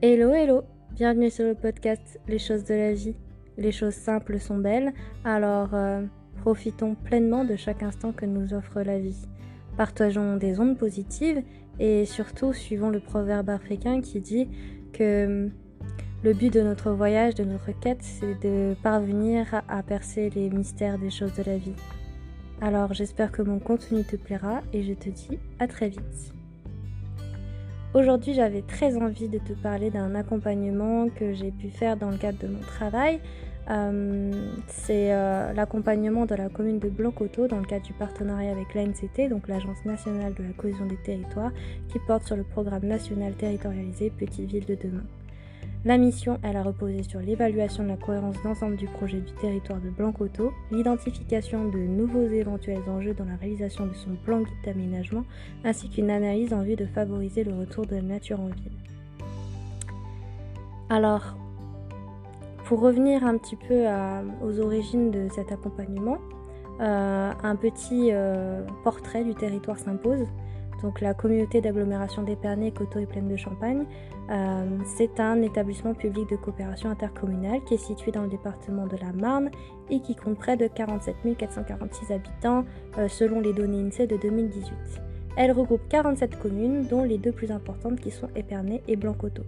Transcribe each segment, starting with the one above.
Hello, hello! Bienvenue sur le podcast Les choses de la vie. Les choses simples sont belles, alors profitons pleinement de chaque instant que nous offre la vie. Partageons des ondes positives et surtout suivons le proverbe africain qui dit que le but de notre voyage, de notre quête, c'est de parvenir à percer les mystères des choses de la vie. Alors j'espère que mon contenu te plaira et je te dis à très vite. Aujourd'hui, j'avais très envie de te parler d'un accompagnement que j'ai pu faire dans le cadre de mon travail. C'est l'accompagnement de la commune de Blanc-Coteau dans le cadre du partenariat avec l'ANCT, donc l'Agence nationale de la cohésion des territoires, qui porte sur le programme national territorialisé Petites Villes de demain. La mission, elle a reposé sur l'évaluation de la cohérence d'ensemble du projet du territoire de Blanc-Coteau, l'identification de nouveaux éventuels enjeux dans la réalisation de son plan guide d'aménagement, ainsi qu'une analyse en vue de favoriser le retour de la nature en ville. Alors, pour revenir un petit peu aux origines de cet accompagnement, un petit portrait du territoire s'impose. Donc la communauté d'agglomération d'Épernay, Coteau et Plaine de Champagne, c'est un établissement public de coopération intercommunale qui est situé dans le département de la Marne et qui compte près de 47 446 habitants selon les données INSEE de 2018. Elle regroupe 47 communes, dont les deux plus importantes qui sont Épernay et Blanc-Coteau.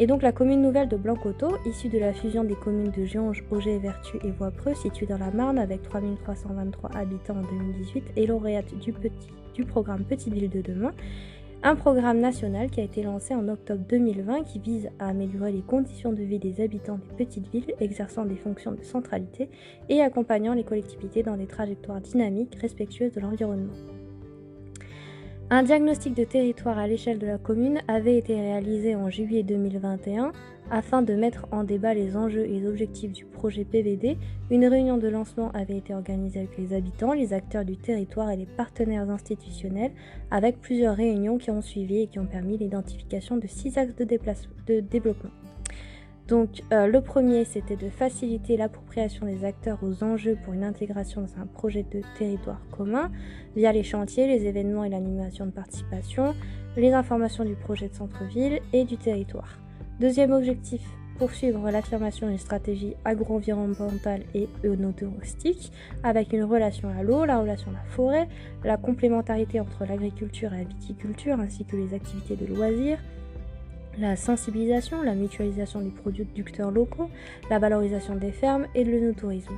Et donc la commune nouvelle de Blanc-Coteau, issue de la fusion des communes de Gionges, Auger, Vertus et Voipreux, située dans la Marne avec 3323 habitants en 2018, est lauréate du programme Petites Villes de demain, un programme national qui a été lancé en octobre 2020 qui vise à améliorer les conditions de vie des habitants des petites villes exerçant des fonctions de centralité et accompagnant les collectivités dans des trajectoires dynamiques respectueuses de l'environnement. Un diagnostic de territoire à l'échelle de la commune avait été réalisé en juillet 2021 afin de mettre en débat les enjeux et les objectifs du projet PVD. Une réunion de lancement avait été organisée avec les habitants, les acteurs du territoire et les partenaires institutionnels, avec plusieurs réunions qui ont suivi et qui ont permis l'identification de 6 axes de développement. Donc le premier, c'était de faciliter l'appropriation des acteurs aux enjeux pour une intégration dans un projet de territoire commun via les chantiers, les événements et l'animation de participation, les informations du projet de centre-ville et du territoire. Deuxième objectif, poursuivre l'affirmation d'une stratégie agro-environnementale et œnotouristique avec une relation à l'eau, la relation à la forêt, la complémentarité entre l'agriculture et la viticulture ainsi que les activités de loisirs, la sensibilisation, la mutualisation des producteurs locaux, la valorisation des fermes et de l'œnotourisme.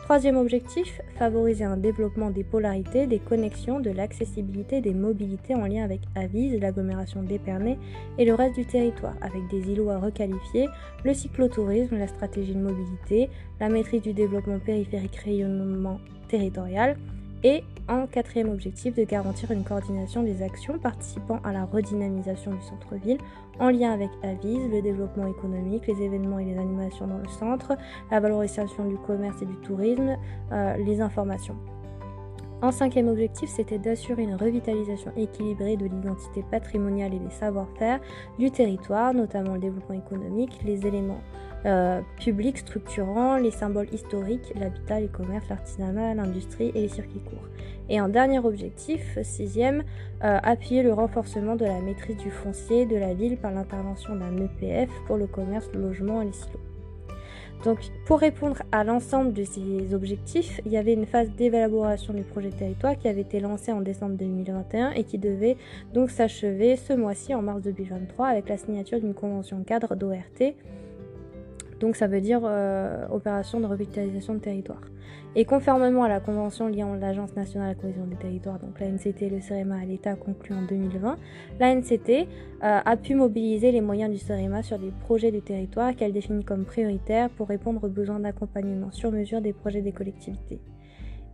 Troisième objectif, favoriser un développement des polarités, des connexions, de l'accessibilité, des mobilités en lien avec Avise, l'agglomération d'Épernay et le reste du territoire, avec des îlots à requalifier, le cyclotourisme, la stratégie de mobilité, la maîtrise du développement périphérique rayonnement territorial, et en quatrième objectif, de garantir une coordination des actions participant à la redynamisation du centre-ville en lien avec Avise, le développement économique, les événements et les animations dans le centre, la valorisation du commerce et du tourisme, les informations. En cinquième objectif, c'était d'assurer une revitalisation équilibrée de l'identité patrimoniale et des savoir-faire du territoire, notamment le développement économique, les éléments publics structurants, les symboles historiques, l'habitat, les commerces, l'artisanat, l'industrie et les circuits courts. Et en dernier objectif, sixième, appuyer le renforcement de la maîtrise du foncier de la ville par l'intervention d'un EPF pour le commerce, le logement et les silos. Donc, pour répondre à l'ensemble de ces objectifs, il y avait une phase d'élaboration du projet de territoire qui avait été lancée en décembre 2021 et qui devait donc s'achever ce mois-ci, en mars 2023, avec la signature d'une convention cadre d'ORT. Donc ça veut dire opération de revitalisation de territoire. Et conformément à la convention liant l'Agence nationale de la cohésion des territoires, donc l'ANCT et le CEREMA à l'État conclu en 2020, l'ANCT a pu mobiliser les moyens du CEREMA sur des projets du territoire qu'elle définit comme prioritaires pour répondre aux besoins d'accompagnement sur mesure des projets des collectivités.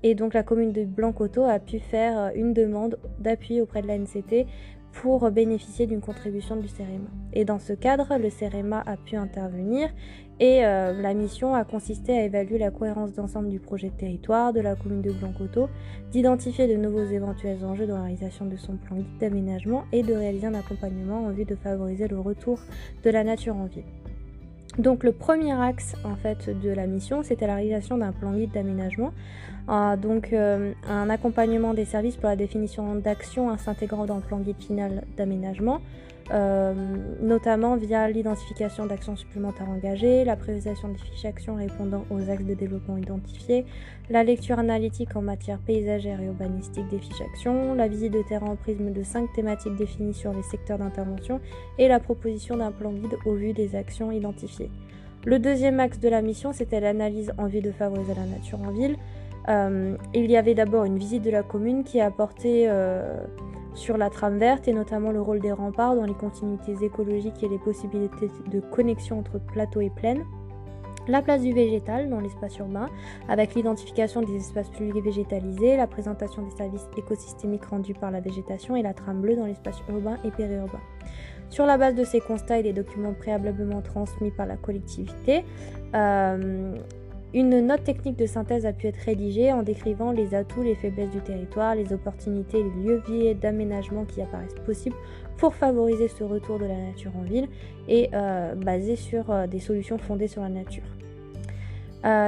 Et donc la commune de Blanc-Coteau a pu faire une demande d'appui auprès de l'ANCT pour bénéficier d'une contribution du CEREMA. Et dans ce cadre, le CEREMA a pu intervenir et la mission a consisté à évaluer la cohérence d'ensemble du projet de territoire de la commune de Blanc-Coteau, d'identifier de nouveaux éventuels enjeux dans la réalisation de son plan guide d'aménagement et de réaliser un accompagnement en vue de favoriser le retour de la nature en ville. Donc le premier axe en fait de la mission, c'était la réalisation d'un plan guide d'aménagement Un accompagnement des services pour la définition d'actions s'intégrant dans le plan guide final d'aménagement, notamment via l'identification d'actions supplémentaires engagées, la priorisation des fiches actions répondant aux axes de développement identifiés, la lecture analytique en matière paysagère et urbanistique des fiches actions, la visite de terrain au prisme de 5 thématiques définies sur les secteurs d'intervention et la proposition d'un plan guide au vu des actions identifiées. Le deuxième axe de la mission, c'était l'analyse en vue de favoriser la nature en ville. Il y avait d'abord une visite de la commune qui a porté sur la trame verte et notamment le rôle des remparts dans les continuités écologiques et les possibilités de connexion entre plateaux et plaines. La place du végétal dans l'espace urbain, avec l'identification des espaces publics végétalisés, la présentation des services écosystémiques rendus par la végétation et la trame bleue dans l'espace urbain et périurbain. Sur la base de ces constats et des documents préalablement transmis par la collectivité, une note technique de synthèse a pu être rédigée en décrivant les atouts, les faiblesses du territoire, les opportunités, les leviers d'aménagement qui apparaissent possibles pour favoriser ce retour de la nature en ville et basé sur des solutions fondées sur la nature.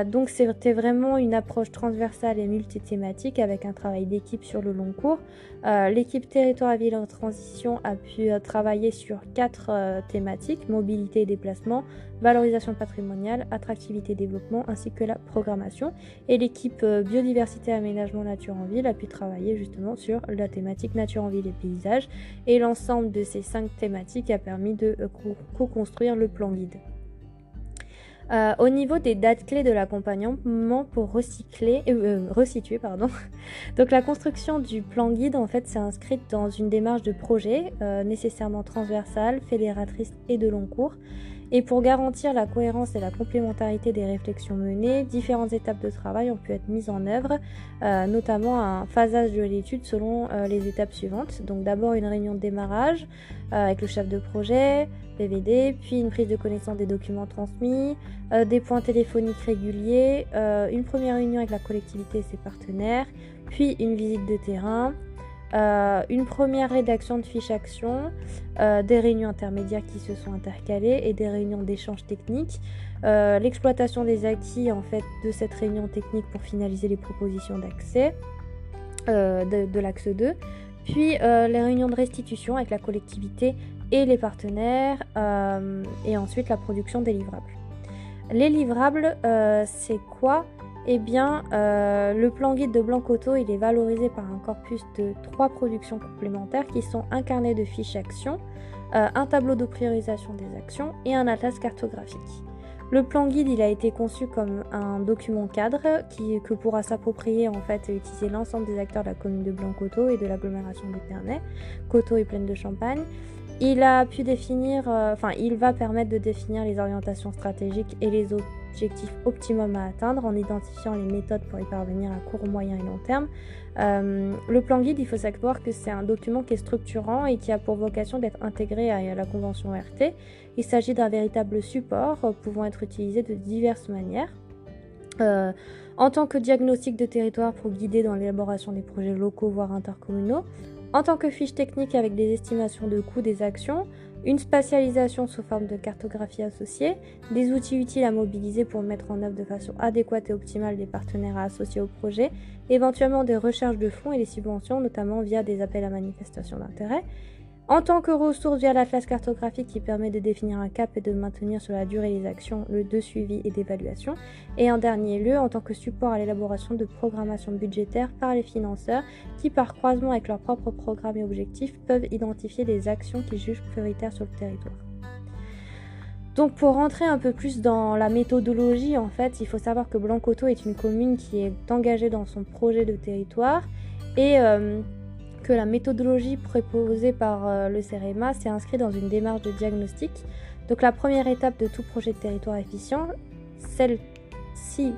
Donc c'était vraiment une approche transversale et multithématique avec un travail d'équipe sur le long cours. L'équipe Territoire à Ville en Transition a pu travailler sur 4 thématiques: mobilité et déplacement, valorisation patrimoniale, attractivité et développement, ainsi que la programmation. Et l'équipe biodiversité, aménagement, nature en ville a pu travailler justement sur la thématique nature en ville et paysage. Et l'ensemble de ces 5 thématiques a permis de co-construire le plan guide. Au niveau des dates clés de l'accompagnement pour resituer, donc la construction du plan guide en fait s'est inscrite dans une démarche de projet nécessairement transversale, fédératrice et de long cours. Et pour garantir la cohérence et la complémentarité des réflexions menées, différentes étapes de travail ont pu être mises en œuvre, notamment un phasage de l'étude selon les étapes suivantes. Donc d'abord une réunion de démarrage avec le chef de projet, PVD, puis une prise de connaissance des documents transmis, des points téléphoniques réguliers, une première réunion avec la collectivité et ses partenaires, puis une visite de terrain, une première rédaction de fiches actions, des réunions intermédiaires qui se sont intercalées et des réunions d'échange technique, l'exploitation des acquis en fait de cette réunion technique pour finaliser les propositions d'accès de l'axe 2, puis les réunions de restitution avec la collectivité et les partenaires, et ensuite la production des livrables. Les livrables, c'est quoi ? Eh bien, le plan guide de Blancoteau, il est valorisé par un corpus de 3 productions complémentaires qui sont un carnet de fiches actions, un tableau de priorisation des actions et un atlas cartographique. Le plan guide, il a été conçu comme un document cadre que pourra s'approprier en fait et utiliser l'ensemble des acteurs de la commune de Blancoteau et de l'agglomération d'Épernay, Coteau et Plaine de Champagne. Il a pu définir, il va permettre de définir les orientations stratégiques et les objectifs optimums à atteindre en identifiant les méthodes pour y parvenir à court, moyen et long terme. Le plan guide, il faut savoir que c'est un document qui est structurant et qui a pour vocation d'être intégré à la convention RT. Il s'agit d'un véritable support pouvant être utilisé de diverses manières. En tant que diagnostic de territoire pour guider dans l'élaboration des projets locaux voire intercommunaux, en tant que fiche technique avec des estimations de coûts des actions, une spatialisation sous forme de cartographie associée, des outils utiles à mobiliser pour mettre en œuvre de façon adéquate et optimale des partenaires à associer au projet, éventuellement des recherches de fonds et des subventions, notamment via des appels à manifestation d'intérêt. En tant que ressource via l'atlas cartographique qui permet de définir un cap et de maintenir sur la durée les actions de suivi et d'évaluation. Et en dernier lieu, en tant que support à l'élaboration de programmation budgétaire par les financeurs qui, par croisement avec leurs propres programmes et objectifs, peuvent identifier les actions qu'ils jugent prioritaires sur le territoire. Donc pour rentrer un peu plus dans la méthodologie, en fait, il faut savoir que Blancoteau est une commune qui est engagée dans son projet de territoire et que la méthodologie proposée par le CEREMA s'est inscrite dans une démarche de diagnostic. Donc la première étape de tout projet de territoire efficient, celle-ci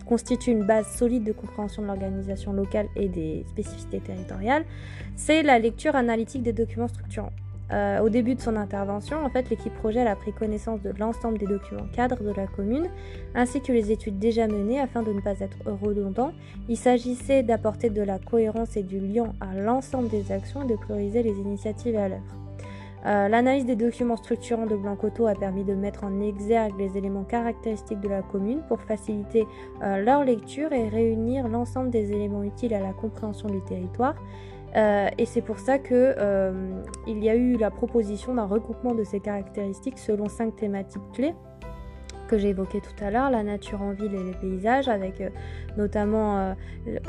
constitue une base solide de compréhension de l'organisation locale et des spécificités territoriales, c'est la lecture analytique des documents structurants. Au début de son intervention, en fait, l'équipe projet a pris connaissance de l'ensemble des documents cadres de la commune, ainsi que les études déjà menées afin de ne pas être redondant. Il s'agissait d'apporter de la cohérence et du lien à l'ensemble des actions et de prioriser les initiatives à l'œuvre. L'analyse des documents structurants de Blanc-Coteau a permis de mettre en exergue les éléments caractéristiques de la commune pour faciliter leur lecture et réunir l'ensemble des éléments utiles à la compréhension du territoire. Et c'est pour ça qu'il y a eu la proposition d'un regroupement de ces caractéristiques selon 5 thématiques clés que j'ai évoquées tout à l'heure, la nature en ville et les paysages, avec notamment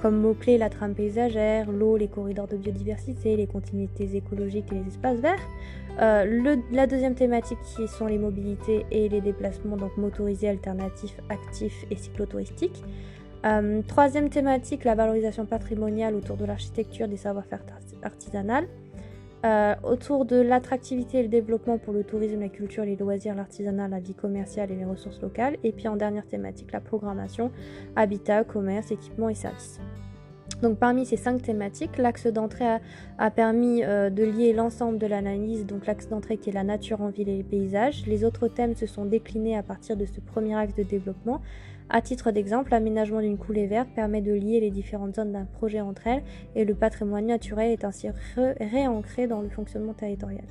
comme mots-clés la trame paysagère, l'eau, les corridors de biodiversité, les continuités écologiques et les espaces verts. La deuxième thématique qui sont les mobilités et les déplacements, donc motorisés, alternatifs, actifs et cyclotouristiques. Troisième thématique, la valorisation patrimoniale autour de l'architecture, des savoir-faire artisanales. Autour de l'attractivité et le développement pour le tourisme, la culture, les loisirs, l'artisanat, la vie commerciale et les ressources locales. Et puis en dernière thématique, la programmation, habitat, commerce, équipement et services. Donc parmi ces 5 thématiques, l'axe d'entrée a permis de lier l'ensemble de l'analyse, donc l'axe d'entrée qui est la nature en ville et les paysages. Les autres thèmes se sont déclinés à partir de ce premier axe de développement. À titre d'exemple, l'aménagement d'une coulée verte permet de lier les différentes zones d'un projet entre elles et le patrimoine naturel est ainsi réancré dans le fonctionnement territorial.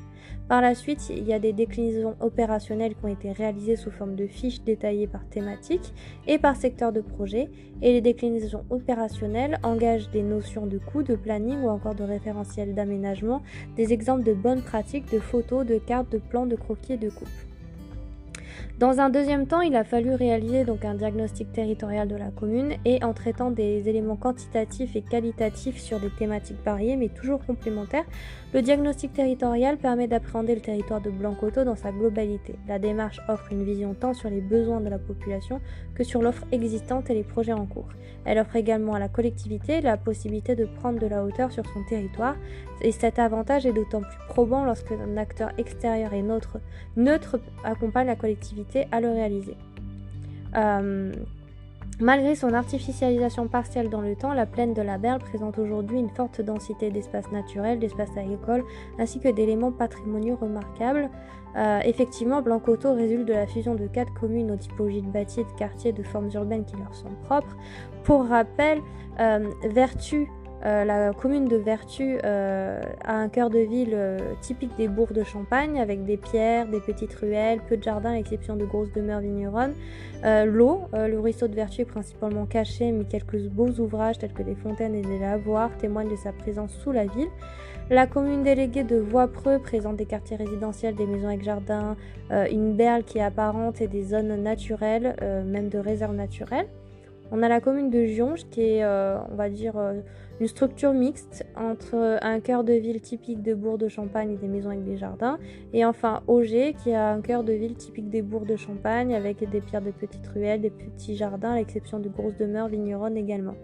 Par la suite, il y a des déclinaisons opérationnelles qui ont été réalisées sous forme de fiches détaillées par thématique et par secteur de projet, et les déclinaisons opérationnelles engagent des notions de coût, de planning ou encore de référentiel d'aménagement, des exemples de bonnes pratiques, de photos, de cartes, de plans, de croquis et de coupes. Dans un deuxième temps, il a fallu réaliser donc un diagnostic territorial de la commune et en traitant des éléments quantitatifs et qualitatifs sur des thématiques variées mais toujours complémentaires, le diagnostic territorial permet d'appréhender le territoire de Blanc-Coteau dans sa globalité. La démarche offre une vision tant sur les besoins de la population que sur l'offre existante et les projets en cours. Elle offre également à la collectivité la possibilité de prendre de la hauteur sur son territoire et cet avantage est d'autant plus probant lorsque un acteur extérieur et neutre accompagne la collectivité à le réaliser. Malgré son artificialisation partielle dans le temps, la plaine de la Berle présente aujourd'hui une forte densité d'espaces naturels, d'espaces agricoles, ainsi que d'éléments patrimoniaux remarquables. Effectivement, Blanc-Coteau résulte de la fusion de 4 communes aux typologies de bâtis et de quartiers de formes urbaines qui leur sont propres. Pour rappel, Vertus, la commune de Vertus a un cœur de ville typique des bourgs de Champagne avec des pierres, des petites ruelles, peu de jardins à l'exception de grosses demeures vigneronnes. L'eau, le ruisseau de Vertus est principalement caché mais quelques beaux ouvrages tels que des fontaines et des lavoirs témoignent de sa présence sous la ville. La commune déléguée de Voie-Preux présente des quartiers résidentiels, des maisons avec jardins, une berle qui est apparente et des zones naturelles, même de réserve naturelle. On a la commune de Gionge qui est, on va dire, une structure mixte entre un cœur de ville typique de bourg de Champagne et des maisons avec des jardins. Et enfin Auger qui a un cœur de ville typique des bourgs de Champagne avec des pierres de petites ruelles, des petits jardins à l'exception de grosses demeures vigneronnes également.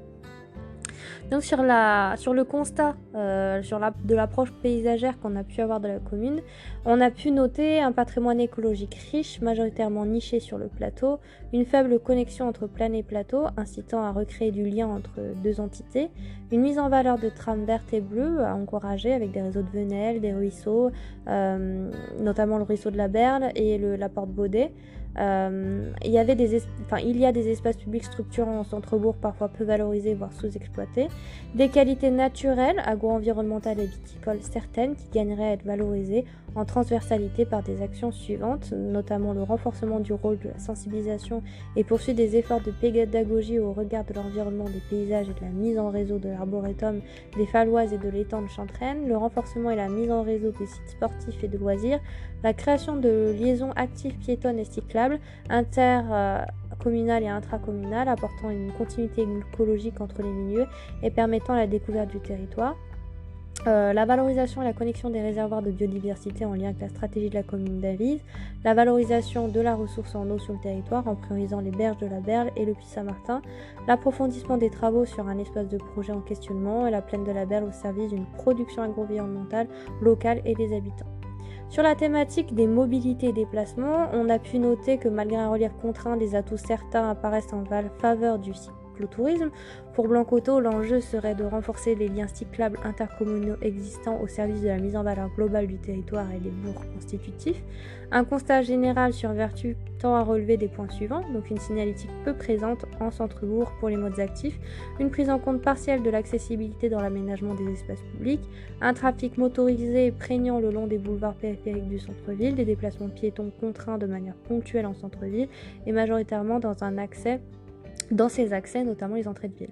Donc sur le constat de l'approche paysagère qu'on a pu avoir de la commune, on a pu noter un patrimoine écologique riche, majoritairement niché sur le plateau, une faible connexion entre plaine et plateau, incitant à recréer du lien entre deux entités, une mise en valeur de trames vertes et bleues à encourager avec des réseaux de venelles, des ruisseaux, notamment le ruisseau de la Berle et la porte Baudet. Il y a des espaces publics structurants en centre-bourg parfois peu valorisés voire sous-exploités, des qualités naturelles, agro-environnementales et viticoles certaines qui gagneraient à être valorisées en transversalité par des actions suivantes, notamment le renforcement du rôle de la sensibilisation et poursuite des efforts de pédagogie au regard de l'environnement des paysages et de la mise en réseau de l'arboretum des Falloises et de l'étang de Chantraine, le renforcement et la mise en réseau des sites sportifs et de loisirs, la création de liaisons actives piétonnes et cyclables, intercommunales et intracommunales, apportant une continuité écologique entre les milieux et permettant la découverte du territoire. La valorisation et la connexion des réservoirs de biodiversité en lien avec la stratégie de la commune d'Avise, la valorisation de la ressource en eau sur le territoire en priorisant les berges de la Berle et le Puy Saint-Martin, l'approfondissement des travaux sur un espace de projet en questionnement et la plaine de la Berle au service d'une production agro-environnementale locale et des habitants. Sur la thématique des mobilités et déplacements, on a pu noter que malgré un relief contraint, des atouts certains apparaissent en faveur du cyclotourisme. Pour Blancoteau, l'enjeu serait de renforcer les liens cyclables intercommunaux existants au service de la mise en valeur globale du territoire et des bourgs constitutifs. Un constat général sur Vertu tend à relever des points suivants, donc une signalétique peu présente en centre-bourg pour les modes actifs, une prise en compte partielle de l'accessibilité dans l'aménagement des espaces publics, un trafic motorisé prégnant le long des boulevards périphériques du centre-ville, des déplacements piétons contraints de manière ponctuelle en centre-ville et majoritairement dans ces accès, notamment les entrées de ville.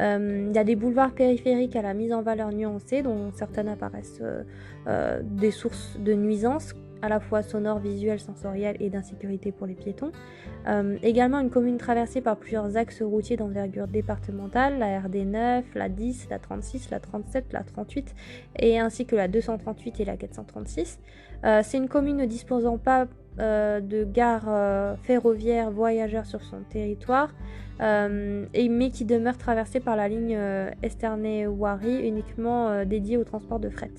Il y a des boulevards périphériques à la mise en valeur nuancée, dont certaines apparaissent des sources de nuisances, à la fois sonores, visuelles, sensorielles et d'insécurité pour les piétons. Également une commune traversée par plusieurs axes routiers d'envergure départementale, la RD 9, la 10, la 36, la 37, la 38, et ainsi que la 238 et la 436. C'est une commune ne disposant pas de gare ferroviaire voyageurs sur son territoire, mais qui demeure traversée par la ligne Esternay-Ouary, uniquement dédiée au transport de fret.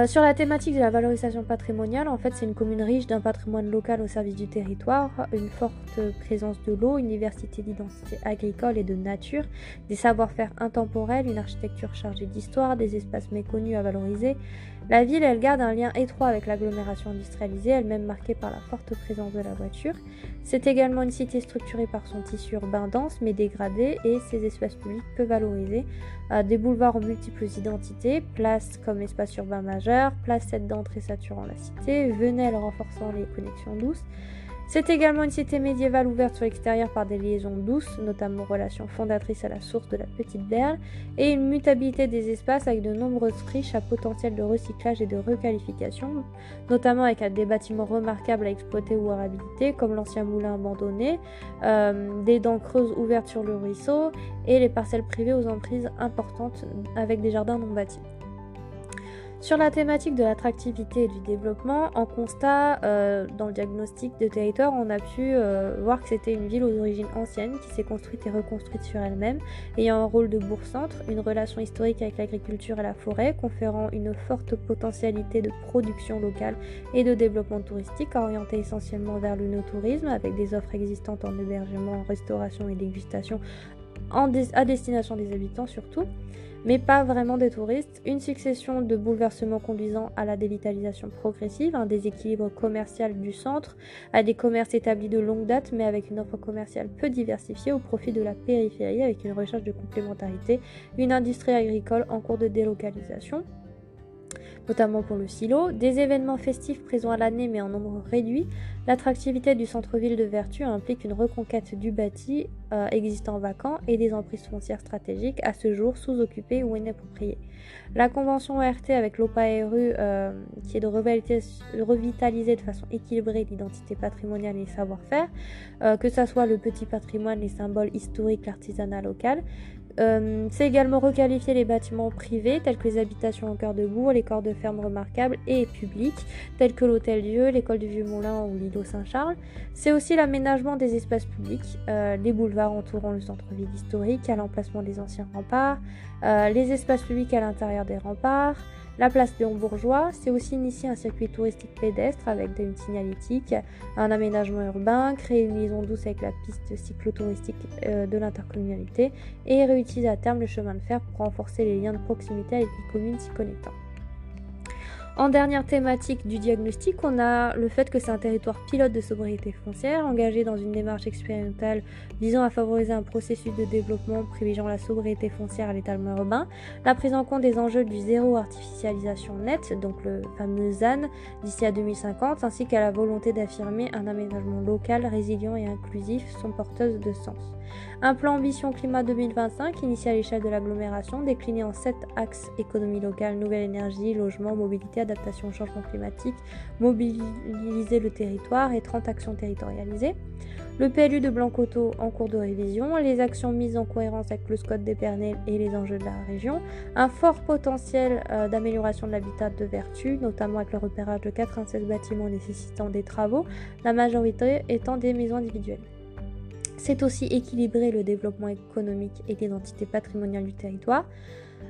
Sur la thématique de la valorisation patrimoniale, en fait, c'est une commune riche d'un patrimoine local au service du territoire, une forte présence de l'eau, une diversité d'identités agricoles et de nature, des savoir-faire intemporels, une architecture chargée d'histoire, des espaces méconnus à valoriser. La ville, elle garde un lien étroit avec l'agglomération industrialisée, elle-même marquée par la forte présence de la voiture. C'est également une cité structurée par son tissu urbain dense mais dégradé et ses espaces publics peu valorisés. Des boulevards aux multiples identités, places comme espace urbain majeur, place d'entrée saturant la cité, venelles renforçant les connexions douces. C'est également une cité médiévale ouverte sur l'extérieur par des liaisons douces, notamment relations fondatrices à la source de la Petite Berle, et une mutabilité des espaces avec de nombreuses friches à potentiel de recyclage et de requalification, notamment avec des bâtiments remarquables à exploiter ou à réhabiliter, comme l'ancien moulin abandonné, des dents creuses ouvertes sur le ruisseau, et les parcelles privées aux emprises importantes avec des jardins non bâtis. Sur la thématique de l'attractivité et du développement, en constat, dans le diagnostic de territoire, on a pu voir que c'était une ville aux origines anciennes qui s'est construite et reconstruite sur elle-même, ayant un rôle de bourg-centre, une relation historique avec l'agriculture et la forêt, conférant une forte potentialité de production locale et de développement touristique, orientée essentiellement vers le no-tourisme, avec des offres existantes en hébergement, en restauration et dégustation à destination des habitants surtout, mais pas vraiment des touristes, une succession de bouleversements conduisant à la dévitalisation progressive, un déséquilibre commercial du centre, à des commerces établis de longue date mais avec une offre commerciale peu diversifiée au profit de la périphérie avec une recherche de complémentarité, une industrie agricole en cours de délocalisation, notamment pour le silo, des événements festifs présents à l'année mais en nombre réduit. L'attractivité du centre-ville de Vertu implique une reconquête du bâti existant vacant et des emprises foncières stratégiques à ce jour sous-occupées ou inappropriées. La convention ORT avec l'OPARU qui est de revitaliser de façon équilibrée l'identité patrimoniale et les savoir-faire, que ce soit le petit patrimoine, les symboles historiques, l'artisanat local. C'est également requalifier les bâtiments privés tels que les habitations au cœur de bourg, les corps de ferme remarquables et publics tels que l'Hôtel-Dieu, l'école du Vieux-Moulin ou l'îlot Saint-Charles. C'est aussi l'aménagement des espaces publics, les boulevards entourant le centre-ville historique, à l'emplacement des anciens remparts, les espaces publics à l'intérieur des remparts, la place Léon-Bourgeois. C'est aussi initier un circuit touristique pédestre avec une signalétique, un aménagement urbain, créer une liaison douce avec la piste cyclotouristique de l'intercommunalité et réutiliser à terme le chemin de fer pour renforcer les liens de proximité avec les communes s'y connectant. En dernière thématique du diagnostic, on a le fait que c'est un territoire pilote de sobriété foncière, engagé dans une démarche expérimentale visant à favoriser un processus de développement privilégiant la sobriété foncière à l'étalement urbain, la prise en compte des enjeux du zéro artificialisation nette, donc le fameux ZAN, d'ici à 2050, ainsi qu'à la volonté d'affirmer un aménagement local, résilient et inclusif sont porteuses de sens. Un plan Ambition Climat 2025, initié à l'échelle de l'agglomération, décliné en 7 axes: économie locale, nouvelle énergie, logement, mobilité, adaptation au changement climatique, mobiliser le territoire et 30 actions territorialisées. Le PLU de Blancoteau en cours de révision, les actions mises en cohérence avec le SCOT d'Épernay et les enjeux de la région, un fort potentiel d'amélioration de l'habitat de Vertu, notamment avec le repérage de 96 bâtiments nécessitant des travaux, la majorité étant des maisons individuelles. C'est aussi équilibrer le développement économique et l'identité patrimoniale du territoire.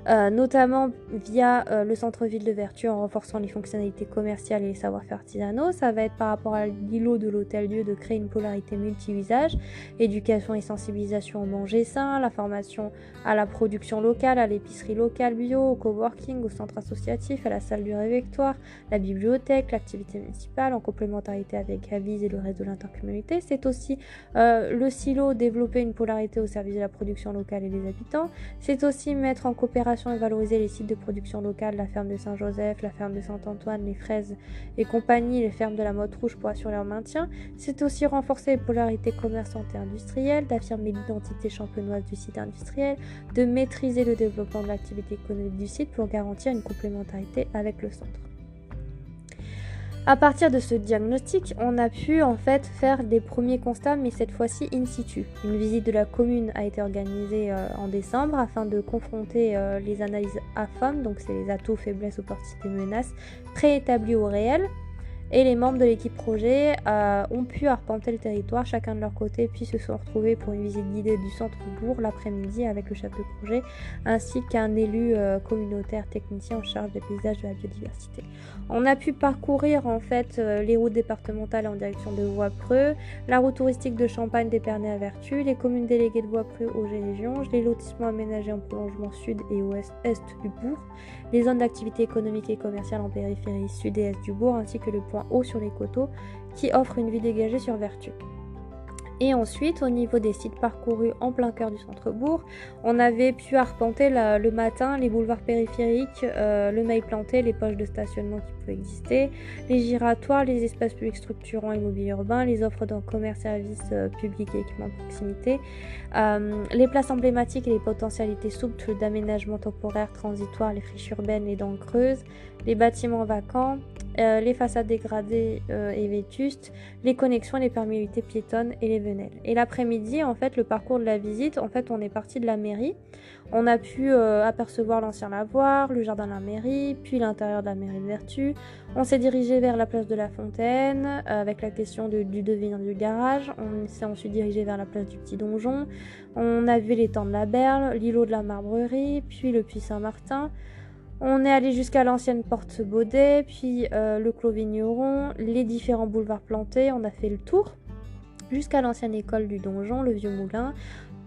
notamment via le centre-ville de Vertu en renforçant les fonctionnalités commerciales et les savoir-faire artisanaux. Ça va être par rapport à l'îlot de l'Hôtel-Dieu de créer une polarité multi-usage, éducation et sensibilisation au manger sain, la formation à la production locale, à l'épicerie locale bio, au coworking, au centre associatif, à la salle du réfectoire, la bibliothèque, l'activité municipale en complémentarité avec Avis et le reste de l'intercommunalité. C'est aussi le silo, développer une polarité au service de la production locale et des habitants. C'est aussi mettre en coopération et valoriser les sites de production locale, la ferme de Saint-Joseph, la ferme de Saint-Antoine, les fraises et compagnie, les fermes de la Motte Rouge pour assurer leur maintien. C'est aussi renforcer les polarités commerçantes et industrielles, d'affirmer l'identité champenoise du site industriel, de maîtriser le développement de l'activité économique du site pour garantir une complémentarité avec le centre. À partir de ce diagnostic, on a pu en fait faire des premiers constats, mais cette fois-ci in situ. Une visite de la commune a été organisée en décembre afin de confronter les analyses AFAM, donc c'est les atouts, faiblesses, opportunités, menaces, préétablis au réel. Et les membres de l'équipe projet ont pu arpenter le territoire chacun de leur côté, puis se sont retrouvés pour une visite guidée du centre-bourg l'après-midi avec le chef de projet ainsi qu'un élu communautaire technicien en charge des paysages de la biodiversité. On a pu parcourir en fait les routes départementales en direction de Voie-Preux, la route touristique de Champagne d'Épernay à Vertu, les communes déléguées de Voie-Preux aux Gélégions, les lotissements aménagés en prolongement sud et ouest du bourg, les zones d'activité économique et commerciale en périphérie sud et est du bourg ainsi que le point haut sur les coteaux qui offre une vue dégagée sur Vertu. Et ensuite, au niveau des sites parcourus en plein cœur du centre-bourg, on avait pu arpenter le matin les boulevards périphériques, le mail planté, les poches de stationnement qui pouvaient exister, les giratoires, les espaces publics structurants et mobilier urbain, les offres de commerce, services publics et équipements de proximité, les places emblématiques et les potentialités souples d'aménagement temporaire, transitoire, les friches urbaines, les dents creuses, les bâtiments vacants, les façades dégradées et vétustes, les connexions, les perméabilités piétonnes et les venelles. Et l'après-midi, en fait, le parcours de la visite, en fait, on est parti de la mairie. On a pu apercevoir l'ancien lavoir, le jardin de la mairie, puis l'intérieur de la mairie de Vertu. On s'est dirigé vers la place de la Fontaine avec la question du devenir du garage. On s'est ensuite dirigé vers la place du Petit Donjon. On a vu l'étang de la Berle, l'îlot de la Marbrerie, puis le puits Saint-Martin. On est allé jusqu'à l'ancienne porte Baudet, puis le Clos Vigneron, les différents boulevards plantés, on a fait le tour, jusqu'à l'ancienne école du donjon, le vieux moulin,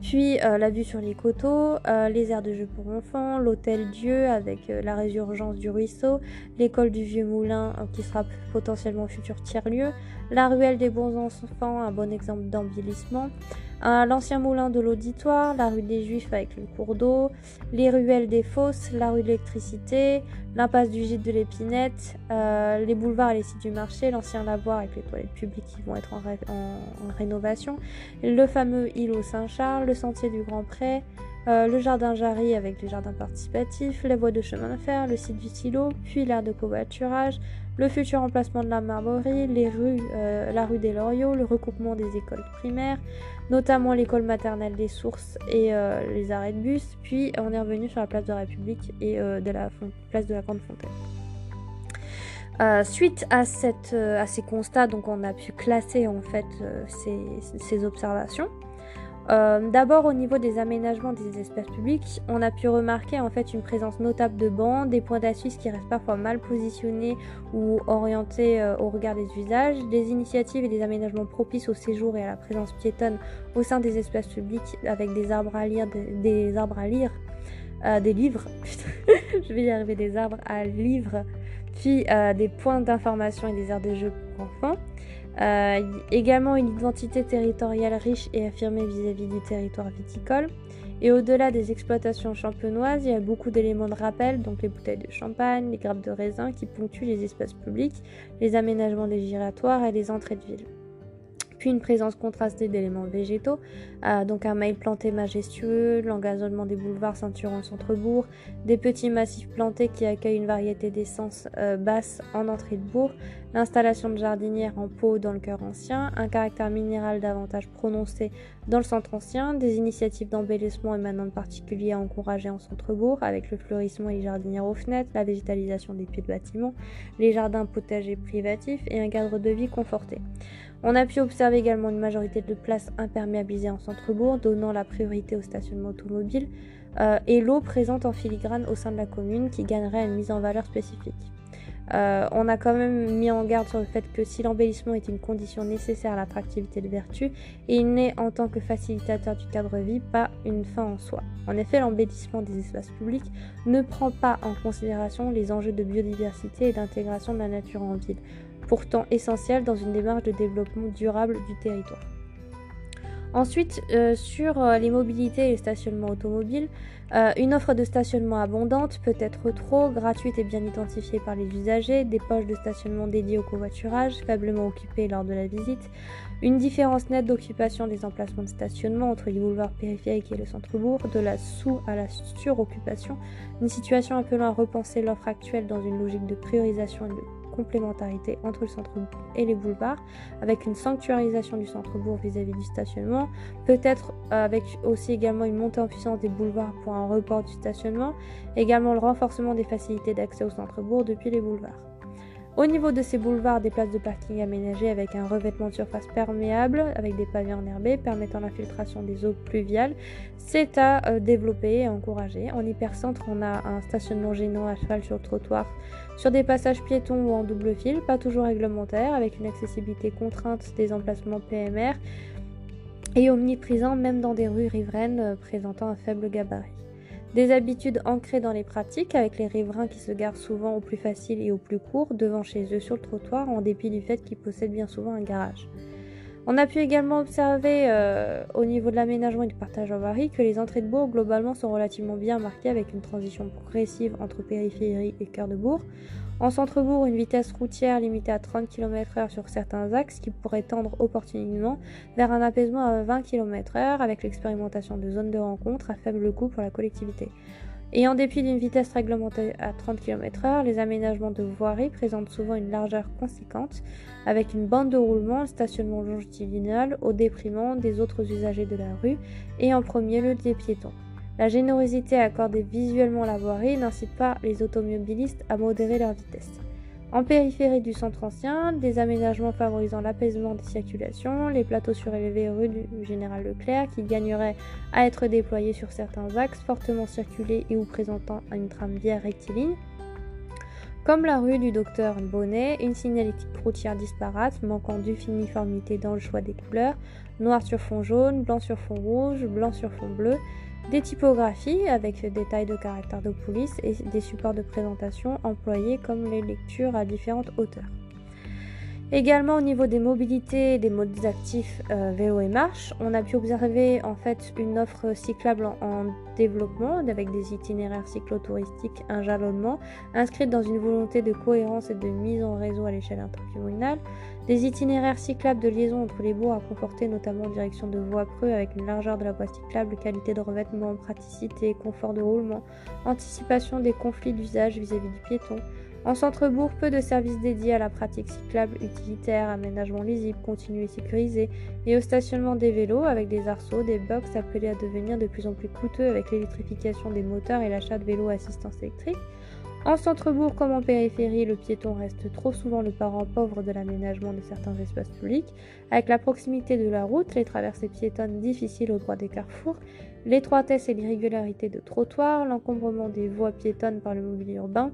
puis la vue sur les coteaux, les aires de jeux pour enfants, l'hôtel-dieu avec la résurgence du ruisseau, l'école du vieux moulin qui sera potentiellement futur tiers-lieu, la ruelle des bons enfants, un bon exemple d'embellissement, l'ancien moulin de l'auditoire, la rue des Juifs avec le cours d'eau, les ruelles des Fosses, la rue de l'électricité, l'impasse du gîte de l'Épinette, les boulevards et les sites du marché, l'ancien lavoir avec les toilettes publiques qui vont être en rénovation, le fameux îlot Saint-Charles, le sentier du Grand Pré, le jardin Jarry avec les jardins participatifs, les voies de chemin de fer, le site du silo, puis l'aire de covoiturage, le futur emplacement de la Marbrerie, les rues, la rue des Loriots, le recoupement des écoles primaires, notamment l'école maternelle des Sources et les arrêts de bus, puis on est revenu sur la place de la République et de la place de la Grande Fontaine. Suite à ces constats, donc on a pu classer en fait ces observations. D'abord au niveau des aménagements des espaces publics, on a pu remarquer en fait une présence notable de bancs, des points d'assise qui restent parfois mal positionnés ou orientés au regard des usages, des initiatives et des aménagements propices au séjour et à la présence piétonne au sein des espaces publics avec des arbres à lire, des livres, je vais y arriver, des arbres à livres, puis des points d'information et des aires de jeu pour enfants. Également une identité territoriale riche et affirmée vis-à-vis du territoire viticole. Et au-delà des exploitations champenoises, il y a beaucoup d'éléments de rappel, donc les bouteilles de champagne, les grappes de raisin qui ponctuent les espaces publics, les aménagements des giratoires et les entrées de ville. Puis une présence contrastée d'éléments végétaux, donc un mail planté majestueux, l'engazonnement des boulevards ceinturant le centre-bourg, des petits massifs plantés qui accueillent une variété d'essences basses en entrée de bourg, l'installation de jardinières en pot dans le cœur ancien, un caractère minéral davantage prononcé dans le centre ancien, des initiatives d'embellissement émanant de particuliers à encourager en centre-bourg, avec le fleurissement et les jardinières aux fenêtres, la végétalisation des pieds de bâtiments, les jardins potagers privatifs et un cadre de vie conforté. On a pu observer également une majorité de places imperméabilisées en centre-bourg, donnant la priorité au stationnement automobile. et l'eau présente en filigrane au sein de la commune qui gagnerait une mise en valeur spécifique. On a quand même mis en garde sur le fait que si l'embellissement est une condition nécessaire à l'attractivité de vertu, il n'est en tant que facilitateur du cadre de vie pas une fin en soi. En effet, l'embellissement des espaces publics ne prend pas en considération les enjeux de biodiversité et d'intégration de la nature en ville, pourtant essentiels dans une démarche de développement durable du territoire. Ensuite, sur les mobilités et le stationnement automobile, une offre de stationnement abondante, peut être trop gratuite et bien identifiée par les usagers, des poches de stationnement dédiées au covoiturage, faiblement occupées lors de la visite, une différence nette d'occupation des emplacements de stationnement entre les boulevards périphériques et le centre-bourg, de la sous- à la suroccupation, une situation appelant à repenser l'offre actuelle dans une logique de priorisation et de complémentarité entre le centre-bourg et les boulevards, avec une sanctuarisation du centre-bourg vis-à-vis du stationnement, peut-être avec aussi également une montée en puissance des boulevards pour un report du stationnement, également le renforcement des facilités d'accès au centre-bourg depuis les boulevards. Au niveau de ces boulevards, des places de parking aménagées avec un revêtement de surface perméable, avec des pavés enherbés permettant l'infiltration des eaux pluviales, c'est à développer et à encourager. En hypercentre, on a un stationnement gênant à cheval sur le trottoir, sur des passages piétons ou en double fil, pas toujours réglementaire, avec une accessibilité contrainte des emplacements PMR et omniprésent même dans des rues riveraines présentant un faible gabarit. Des habitudes ancrées dans les pratiques, avec les riverains qui se garent souvent au plus facile et au plus court devant chez eux sur le trottoir, en dépit du fait qu'ils possèdent bien souvent un garage. On a pu également observer au niveau de l'aménagement et du partage en voirie que les entrées de bourg globalement sont relativement bien marquées avec une transition progressive entre périphérie et cœur de bourg. En centre-bourg, une vitesse routière limitée à 30 km/h sur certains axes qui pourrait tendre opportunément vers un apaisement à 20 km/h avec l'expérimentation de zones de rencontre à faible coût pour la collectivité. Et en dépit d'une vitesse réglementée à 30 km/h, les aménagements de voirie présentent souvent une largeur conséquente, avec une bande de roulement, un stationnement longitudinal au déprimant des autres usagers de la rue et en premier lieu des piétons. La générosité accordée visuellement à la voirie n'incite pas les automobilistes à modérer leur vitesse. En périphérie du centre ancien, des aménagements favorisant l'apaisement des circulations, les plateaux surélevés rue du Général Leclerc qui gagneraient à être déployés sur certains axes fortement circulés et ou présentant une trame viaire rectiligne, comme la rue du Docteur Bonnet, une signalétique routière disparate manquant d'uniformité dans le choix des couleurs, noir sur fond jaune, blanc sur fond rouge, blanc sur fond bleu, des typographies avec des tailles de caractères de police et des supports de présentation employés comme les lectures à différentes hauteurs. Également au niveau des mobilités et des modes actifs vélo et marche, on a pu observer en fait une offre cyclable en développement avec des itinéraires cyclotouristiques, un jalonnement, inscrite dans une volonté de cohérence et de mise en réseau à l'échelle intercommunale, des itinéraires cyclables de liaison entre les bourgs à comporter notamment en direction de voies creux avec une largeur de la voie cyclable, qualité de revêtement, praticité, confort de roulement, anticipation des conflits d'usage vis-à-vis du piéton. En centre-bourg, peu de services dédiés à la pratique cyclable utilitaire, aménagement lisible, continu et sécurisé, et au stationnement des vélos avec des arceaux, des box appelés à devenir de plus en plus coûteux avec l'électrification des moteurs et l'achat de vélos à assistance électrique. En centre-bourg comme en périphérie, le piéton reste trop souvent le parent pauvre de l'aménagement de certains espaces publics, avec la proximité de la route, les traversées piétonnes difficiles au droit des carrefours, l'étroitesse et l'irrégularité de trottoirs, l'encombrement des voies piétonnes par le mobilier urbain.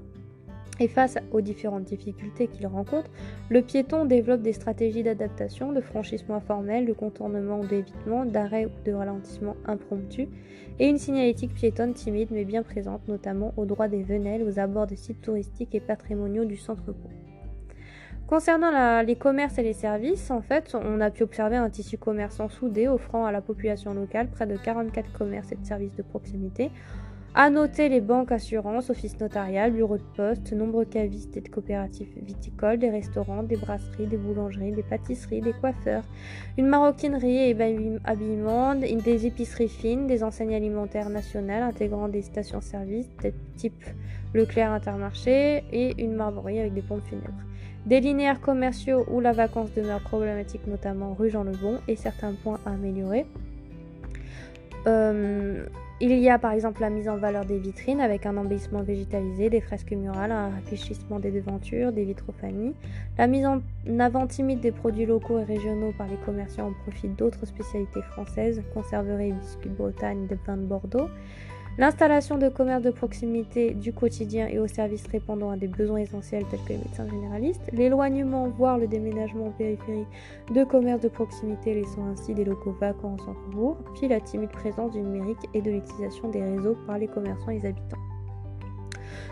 Et face aux différentes difficultés qu'il rencontre, le piéton développe des stratégies d'adaptation, de franchissement informel, de contournement ou d'évitement, d'arrêt ou de ralentissement impromptu, et une signalétique piétonne timide mais bien présente, notamment au droit des venelles, aux abords des sites touristiques et patrimoniaux du centre-bourg. Concernant les commerces et les services, en fait, on a pu observer un tissu commerçant soudé offrant à la population locale près de 44 commerces et de services de proximité. À noter les banques, assurances, offices notariales, bureaux de poste, nombreux cavistes et de coopératives viticoles, des restaurants, des brasseries, des boulangeries, des pâtisseries, des coiffeurs, une maroquinerie et habillement, des épiceries fines, des enseignes alimentaires nationales intégrant des stations-service type Leclerc Intermarché et une marborie avec des pompes funèbres. Des linéaires commerciaux où la vacance demeure problématique, notamment rue Jean-Lebon, et certains points à améliorer. Il y a par exemple la mise en valeur des vitrines avec un embellissement végétalisé, des fresques murales, un rafraîchissement des devantures, des vitrophanies, la mise en avant timide des produits locaux et régionaux par les commerçants au profit d'autres spécialités françaises, conserveries, biscuits de Bretagne, des vins de Bordeaux, L'installation de commerces de proximité du quotidien et aux services répondant à des besoins essentiels tels que les médecins généralistes, l'éloignement, voire le déménagement en périphérie de commerces de proximité laissant ainsi des locaux vacants en centre-bourg, puis la timide présence du numérique et de l'utilisation des réseaux par les commerçants et les habitants.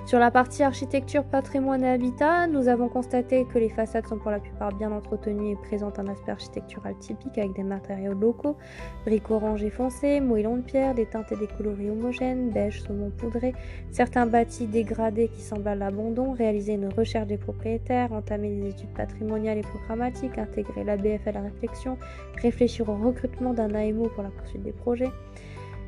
Sur la partie architecture, patrimoine et habitat, nous avons constaté que les façades sont pour la plupart bien entretenues et présentent un aspect architectural typique avec des matériaux locaux, briques orange et foncé, moellons de pierre, des teintes et des coloris homogènes, beige, saumon poudré, certains bâtis dégradés qui semblent à l'abandon, réaliser une recherche des propriétaires, entamer des études patrimoniales et programmatiques, intégrer l'ABF à la réflexion, réfléchir au recrutement d'un AMO pour la poursuite des projets.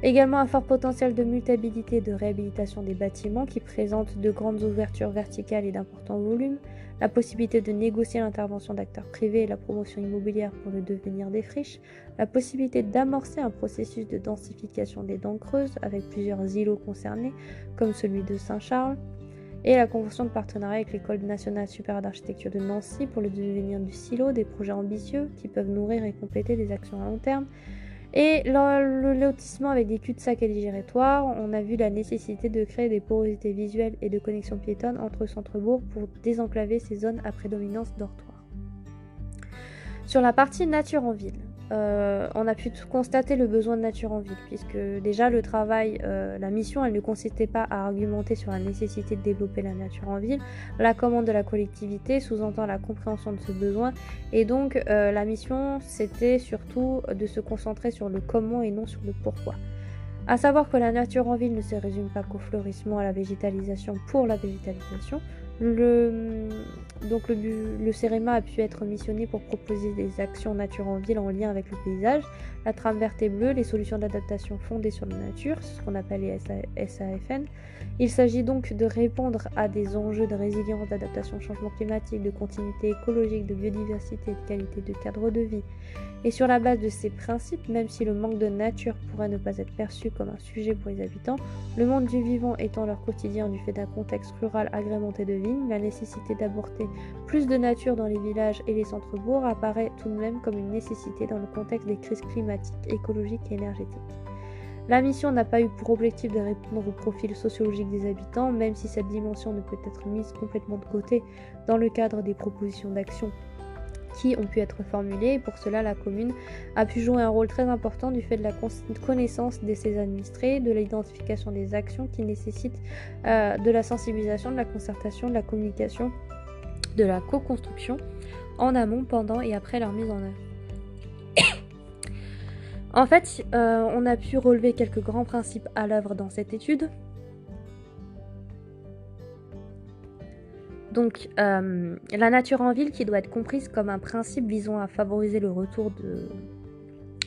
Également un fort potentiel de mutabilité et de réhabilitation des bâtiments qui présentent de grandes ouvertures verticales et d'importants volumes, la possibilité de négocier l'intervention d'acteurs privés et la promotion immobilière pour le devenir des friches, la possibilité d'amorcer un processus de densification des dents creuses avec plusieurs îlots concernés comme celui de Saint-Charles, et la convention de partenariat avec l'École nationale supérieure d'architecture de Nancy pour le devenir du silo, des projets ambitieux qui peuvent nourrir et compléter des actions à long terme. Et le lotissement avec des cul-de-sac et des giratoires, on a vu la nécessité de créer des porosités visuelles et de connexions piétonnes entre centre-bourg pour désenclaver ces zones à prédominance dortoir. Sur la partie nature en ville, on a pu constater le besoin de nature en ville, puisque déjà le travail, la mission, elle ne consistait pas à argumenter sur la nécessité de développer la nature en ville. La commande de la collectivité sous-entend la compréhension de ce besoin, et donc la mission, c'était surtout de se concentrer sur le comment et non sur le pourquoi. À savoir que la nature en ville ne se résume pas qu'au fleurissement, à la végétalisation pour la végétalisation. Le CEREMA a pu être missionné pour proposer des actions nature en ville en lien avec le paysage, la trame verte et bleue, les solutions d'adaptation fondées sur la nature, c'est ce qu'on appelle les SAFN. Il s'agit donc de répondre à des enjeux de résilience, d'adaptation au changement climatique, de continuité écologique, de biodiversité, de qualité de cadre de vie. Et sur la base de ces principes, même si le manque de nature pourrait ne pas être perçu comme un sujet pour les habitants, le monde du vivant étant leur quotidien du fait d'un contexte rural agrémenté de vignes, la nécessité d'apporter plus de nature dans les villages et les centres-bourgs apparaît tout de même comme une nécessité dans le contexte des crises climatiques, écologiques et énergétiques. La mission n'a pas eu pour objectif de répondre au profil sociologique des habitants, même si cette dimension ne peut être mise complètement de côté dans le cadre des propositions d'action qui ont pu être formulées, et pour cela la commune a pu jouer un rôle très important du fait de la connaissance de ses administrés, de l'identification des actions qui nécessitent de la sensibilisation, de la concertation, de la communication, de la co-construction en amont, pendant et après leur mise en œuvre. En fait, on a pu relever quelques grands principes à l'œuvre dans cette étude. Donc, la nature en ville qui doit être comprise comme un principe visant à favoriser le retour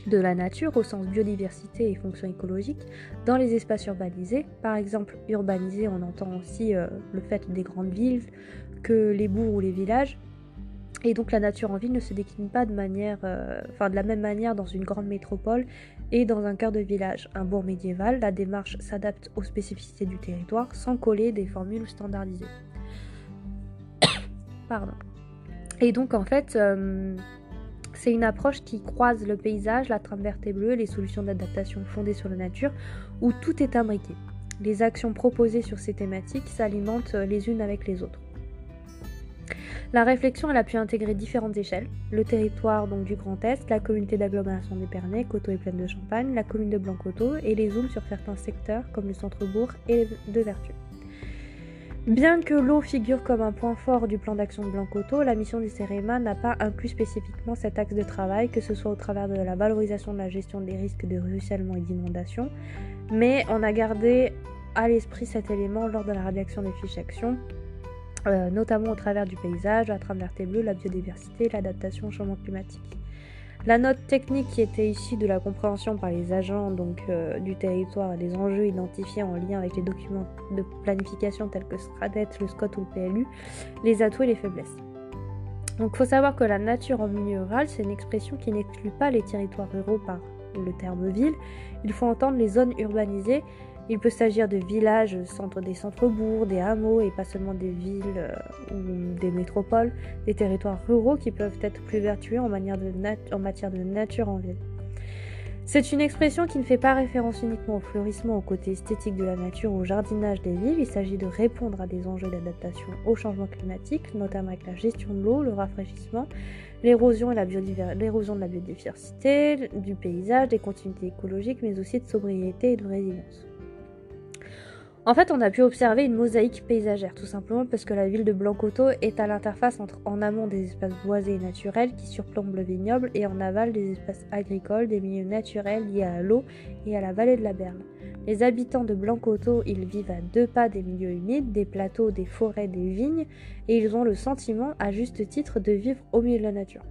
de la nature au sens biodiversité et fonction écologique dans les espaces urbanisés. Par exemple, urbanisé, on entend aussi le fait des grandes villes, que les bourgs ou les villages. Et donc la nature en ville ne se décline pas de la même manière dans une grande métropole et dans un cœur de village. Un bourg médiéval, la démarche s'adapte aux spécificités du territoire sans coller des formules standardisées. Pardon. Et donc en fait, c'est une approche qui croise le paysage, la trame verte et bleue, les solutions d'adaptation fondées sur la nature, où tout est imbriqué. Les actions proposées sur ces thématiques s'alimentent les unes avec les autres. La réflexion, elle a pu intégrer différentes échelles. Le territoire donc du Grand Est, la communauté d'agglomération d'Épernay, Coteaux et Plaine de Champagne, la commune de Blanc-Coteaux et les zooms sur certains secteurs comme le centre-bourg et de Vertus. Bien que l'eau figure comme un point fort du plan d'action de Blanc-Coteaux, la mission du CEREMA n'a pas inclus spécifiquement cet axe de travail, que ce soit au travers de la valorisation de la gestion des risques de ruissellement et d'inondation, mais on a gardé à l'esprit cet élément lors de la rédaction des fiches d'action, notamment au travers du paysage, la trame verte et bleue, la biodiversité, l'adaptation au changement climatique. La note technique qui était issue de la compréhension par les agents du territoire et des enjeux identifiés en lien avec les documents de planification tels que SRADET, le SCOT ou le PLU, les atouts et les faiblesses. Donc il faut savoir que la nature en milieu rural, c'est une expression qui n'exclut pas les territoires ruraux par le terme ville. Il faut entendre les zones urbanisées. Il peut s'agir de villages, des centres-bourgs, des hameaux et pas seulement des villes ou des métropoles, des territoires ruraux qui peuvent être plus vertueux en matière de nature en ville. C'est une expression qui ne fait pas référence uniquement au fleurissement, au côté esthétique de la nature ou au jardinage des villes. Il s'agit de répondre à des enjeux d'adaptation au changement climatique, notamment avec la gestion de l'eau, le rafraîchissement, l'érosion de la biodiversité, du paysage, des continuités écologiques, mais aussi de sobriété et de résilience. En fait, on a pu observer une mosaïque paysagère, tout simplement parce que la ville de Blancoto est à l'interface entre en amont des espaces boisés et naturels qui surplombent le vignoble et en aval des espaces agricoles, des milieux naturels liés à l'eau et à la vallée de la Berle. Les habitants de Blancoto, ils vivent à 2 pas des milieux humides, des plateaux, des forêts, des vignes, et ils ont le sentiment, à juste titre, de vivre au milieu de la nature.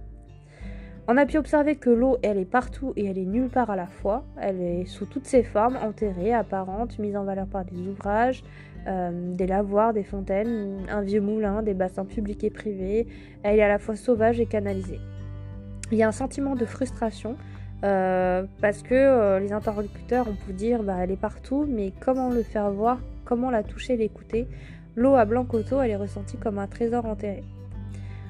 On a pu observer que l'eau, elle est partout et elle est nulle part à la fois. Elle est sous toutes ses formes, enterrée, apparente, mise en valeur par des ouvrages, des lavoirs, des fontaines, un vieux moulin, des bassins publics et privés. Elle est à la fois sauvage et canalisée. Il y a un sentiment de frustration parce que les interlocuteurs ont pu dire elle est partout, mais comment le faire voir, comment la toucher, l'écouter. L'eau à Blancoto, elle est ressentie comme un trésor enterré.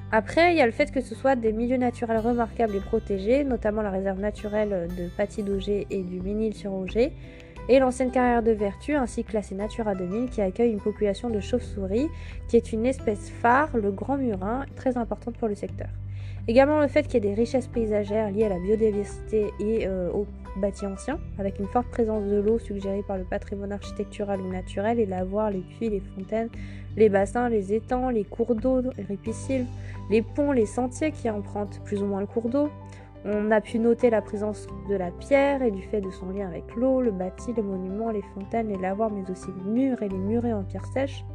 Après, il y a le fait que ce soit des milieux naturels remarquables et protégés, notamment la réserve naturelle de Paty-d'Auger et du Ménil-sur-Auger, et l'ancienne carrière de Vertu, ainsi que classée Natura 2000, qui accueille une population de chauves-souris, qui est une espèce phare, le grand murin, très importante pour le secteur. Également le fait qu'il y ait des richesses paysagères liées à la biodiversité et aux bâtis anciens, avec une forte présence de l'eau suggérée par le patrimoine architectural ou naturel, les lavoirs, les puits, les fontaines, les bassins, les étangs, les cours d'eau, les ripisylves, les ponts, les sentiers qui empruntent plus ou moins le cours d'eau. On a pu noter la présence de la pierre et du fait de son lien avec l'eau, le bâti, les monuments, les fontaines, les lavoirs, mais aussi les murs et les murets en pierre sèche.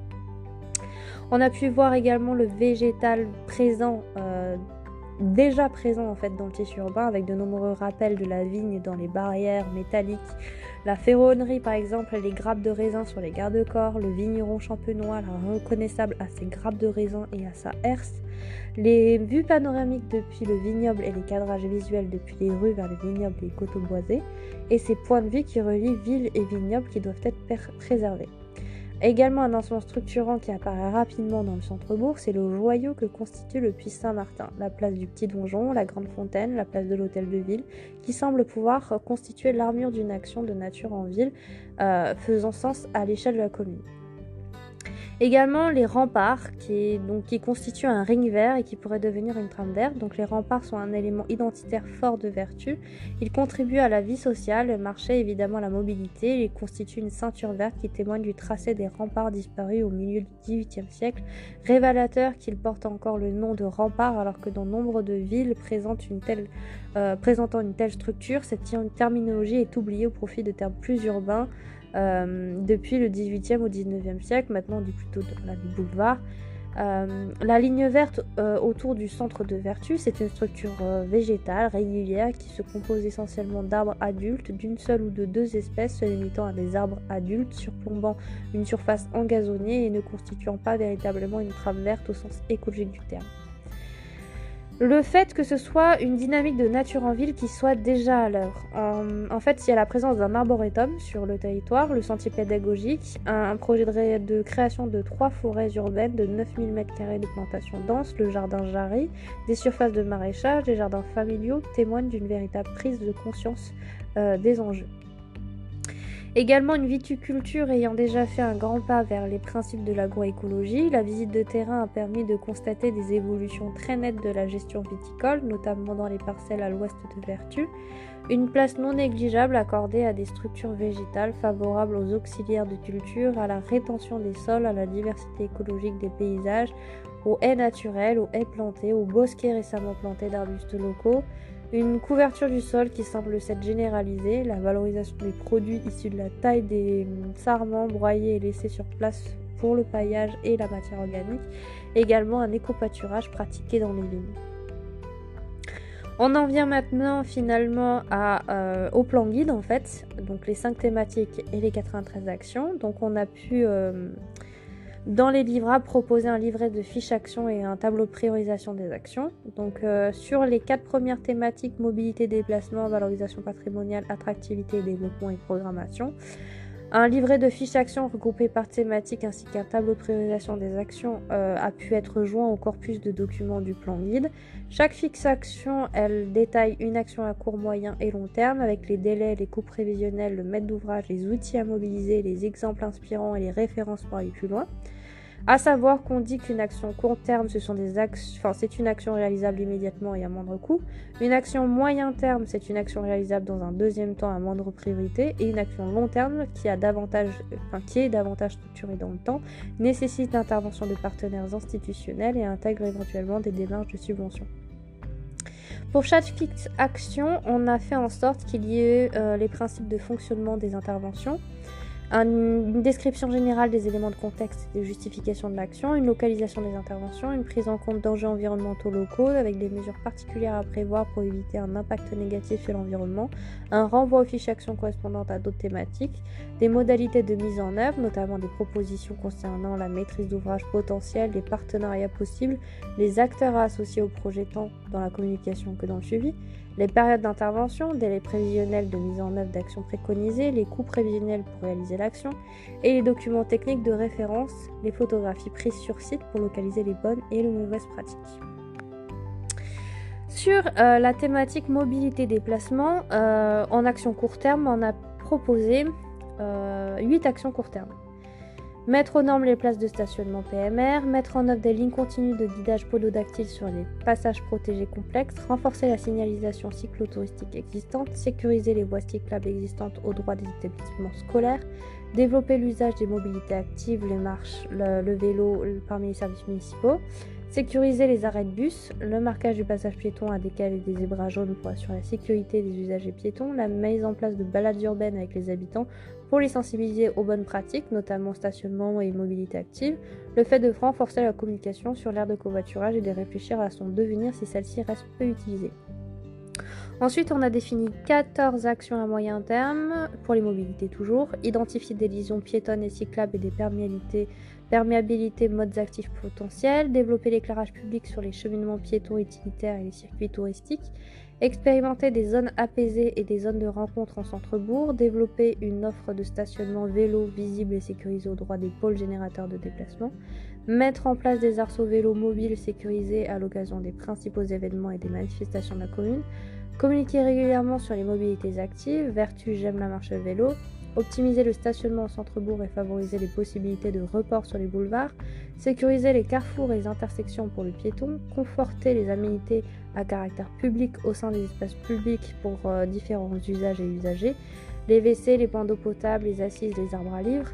On a pu voir également le végétal présent, déjà présent en fait dans le tissu urbain, avec de nombreux rappels de la vigne dans les barrières métalliques, la ferronnerie par exemple, les grappes de raisin sur les garde-corps, le vigneron champenois reconnaissable à ses grappes de raisin et à sa herse, les vues panoramiques depuis le vignoble et les cadrages visuels depuis les rues vers le vignoble et les coteaux boisés, et ces points de vue qui relient ville et vignoble qui doivent être préservés. Également un ensemble structurant qui apparaît rapidement dans le centre-bourg, c'est le joyau que constitue le puits Saint-Martin, la place du Petit Donjon, la Grande Fontaine, la place de l'Hôtel de Ville, qui semble pouvoir constituer l'armure d'une action de nature en ville, faisant sens à l'échelle de la commune. Également les remparts qui constituent un ring vert et qui pourrait devenir une trame verte. Donc les remparts sont un élément identitaire fort de Vertu. Ils contribuent à la vie sociale, le marché, évidemment la mobilité. Ils constituent une ceinture verte qui témoigne du tracé des remparts disparus au milieu du XVIIIe siècle, révélateur qu'ils portent encore le nom de remparts alors que dans nombre de villes présentant une telle structure, cette terminologie est oubliée au profit de termes plus urbains. Depuis le 18e au 19e siècle, maintenant on dit plutôt du boulevard. La ligne verte autour du centre de Vertu, c'est une structure végétale régulière qui se compose essentiellement d'arbres adultes d'une seule ou de 2 espèces se limitant à des arbres adultes surplombant une surface engazonnée et ne constituant pas véritablement une trame verte au sens écologique du terme. Le fait que ce soit une dynamique de nature en ville qui soit déjà à l'œuvre. En fait, il y a la présence d'un arboretum sur le territoire, le sentier pédagogique, un projet de création de 3 forêts urbaines de 9000 m² de plantations denses, le jardin Jarry, des surfaces de maraîchage, des jardins familiaux témoignent d'une véritable prise de conscience des enjeux. Également une viticulture ayant déjà fait un grand pas vers les principes de l'agroécologie, la visite de terrain a permis de constater des évolutions très nettes de la gestion viticole, notamment dans les parcelles à l'ouest de Vertu. Une place non négligeable accordée à des structures végétales favorables aux auxiliaires de culture, à la rétention des sols, à la diversité écologique des paysages, aux haies naturelles, aux haies plantées, aux bosquets récemment plantés d'arbustes locaux. Une couverture du sol qui semble s'être généralisée, la valorisation des produits issus de la taille des sarments broyés et laissés sur place pour le paillage et la matière organique, également un éco-pâturage pratiqué dans les vignes. On en vient maintenant finalement au plan guide en fait, donc les 5 thématiques et les 93 actions. Donc on a pu dans les livrables, proposer un livret de fiches actions et un tableau de priorisation des actions. Donc sur les 4 premières thématiques, mobilité, déplacement, valorisation patrimoniale, attractivité, développement et programmation, Un livret de fiches actions regroupées par thématique ainsi qu'un tableau de priorisation des actions a pu être joint au corpus de documents du plan guide. Chaque fiche action, elle détaille une action à court, moyen et long terme avec les délais, les coûts prévisionnels, le maître d'ouvrage, les outils à mobiliser, les exemples inspirants et les références pour aller plus loin. À savoir qu'on dit qu'une action court terme, c'est une action réalisable immédiatement et à moindre coût. Une action moyen terme, c'est une action réalisable dans un deuxième temps à moindre priorité. Et une action long terme, qui est davantage structurée dans le temps, nécessite l'intervention de partenaires institutionnels et intègre éventuellement des démarches de subvention. Pour chaque fixe action, on a fait en sorte qu'il y ait les principes de fonctionnement des interventions, une description générale des éléments de contexte et de justification de l'action, une localisation des interventions, une prise en compte d'enjeux environnementaux locaux avec des mesures particulières à prévoir pour éviter un impact négatif sur l'environnement, un renvoi aux fiches actions correspondantes à d'autres thématiques, des modalités de mise en œuvre, notamment des propositions concernant la maîtrise d'ouvrage potentielle, les partenariats possibles, les acteurs à associer au projet tant dans la communication que dans le suivi, les périodes d'intervention, délais prévisionnels de mise en œuvre d'actions préconisées, les coûts prévisionnels pour réaliser l'action et les documents techniques de référence, les photographies prises sur site pour localiser les bonnes et les mauvaises pratiques. Sur la thématique mobilité-déplacement, en action court terme, on a proposé 8 actions court terme. Mettre aux normes les places de stationnement PMR, mettre en œuvre des lignes continues de guidage pododactyle sur les passages protégés complexes, renforcer la signalisation cyclotouristique existante, sécuriser les voies cyclables existantes au droit des établissements scolaires, développer l'usage des mobilités actives, les marches, le vélo parmi les services municipaux, sécuriser les arrêts de bus, le marquage du passage piéton à décal et des zébras jaunes pour assurer la sécurité des usagers piétons, la mise en place de balades urbaines avec les habitants pour les sensibiliser aux bonnes pratiques, notamment stationnement et mobilité active, le fait de renforcer la communication sur l'aire de covoiturage et de réfléchir à son devenir si celle-ci reste peu utilisée. Ensuite, on a défini 14 actions à moyen terme pour les mobilités toujours, identifier des liaisons piétonnes et cyclables et des perméabilités modes actifs potentiels, développer l'éclairage public sur les cheminements piétons utilitaires et les circuits touristiques, expérimenter des zones apaisées et des zones de rencontre en centre-bourg, développer une offre de stationnement vélo visible et sécurisée au droit des pôles générateurs de déplacement, mettre en place des arceaux vélos mobiles sécurisés à l'occasion des principaux événements et des manifestations de la commune, communiquer régulièrement sur les mobilités actives, vertu j'aime la marche à vélo, optimiser le stationnement au centre-bourg et favoriser les possibilités de report sur les boulevards, sécuriser les carrefours et les intersections pour le piéton, conforter les aménités à caractère public au sein des espaces publics pour différents usages et usagers, les WC, les points d'eau potable, les assises, les arbres à livres,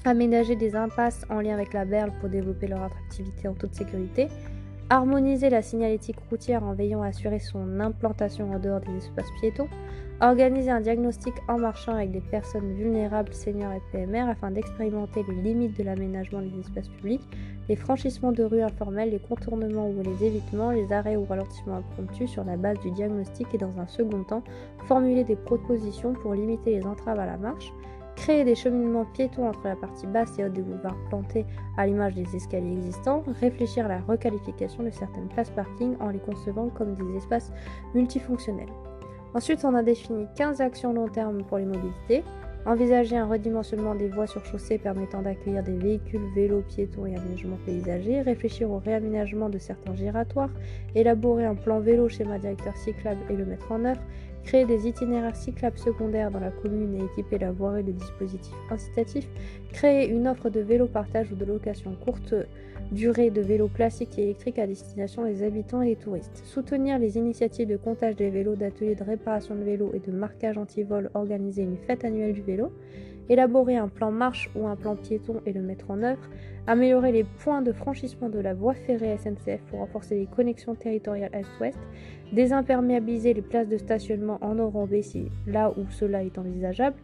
aménager des impasses en lien avec la berle pour développer leur attractivité en toute sécurité, harmoniser la signalétique routière en veillant à assurer son implantation en dehors des espaces piétons, organiser un diagnostic en marchant avec des personnes vulnérables, seniors et PMR afin d'expérimenter les limites de l'aménagement des espaces publics, les franchissements de rues informelles, les contournements ou les évitements, les arrêts ou ralentissements impromptus sur la base du diagnostic et dans un second temps, formuler des propositions pour limiter les entraves à la marche, créer des cheminements piétons entre la partie basse et haute des boulevards plantés à l'image des escaliers existants, réfléchir à la requalification de certaines places parking en les concevant comme des espaces multifonctionnels. Ensuite, on a défini 15 actions long terme pour les mobilités, envisager un redimensionnement des voies sur chaussée permettant d'accueillir des véhicules, vélos, piétons et aménagements paysagers, réfléchir au réaménagement de certains giratoires, élaborer un plan vélo schéma directeur cyclable et le mettre en œuvre, créer des itinéraires cyclables secondaires dans la commune et équiper la voirie de dispositifs incitatifs, créer une offre de vélo partage ou de location courte durée de vélos classiques et électriques à destination des habitants et des touristes, soutenir les initiatives de comptage des vélos, d'ateliers de réparation de vélos et de marquage anti-vol, organiser une fête annuelle du vélo, élaborer un plan marche ou un plan piéton et le mettre en œuvre, améliorer les points de franchissement de la voie ferrée SNCF pour renforcer les connexions territoriales Est-Ouest, désimperméabiliser les places de stationnement en enrobé si là où cela est envisageable,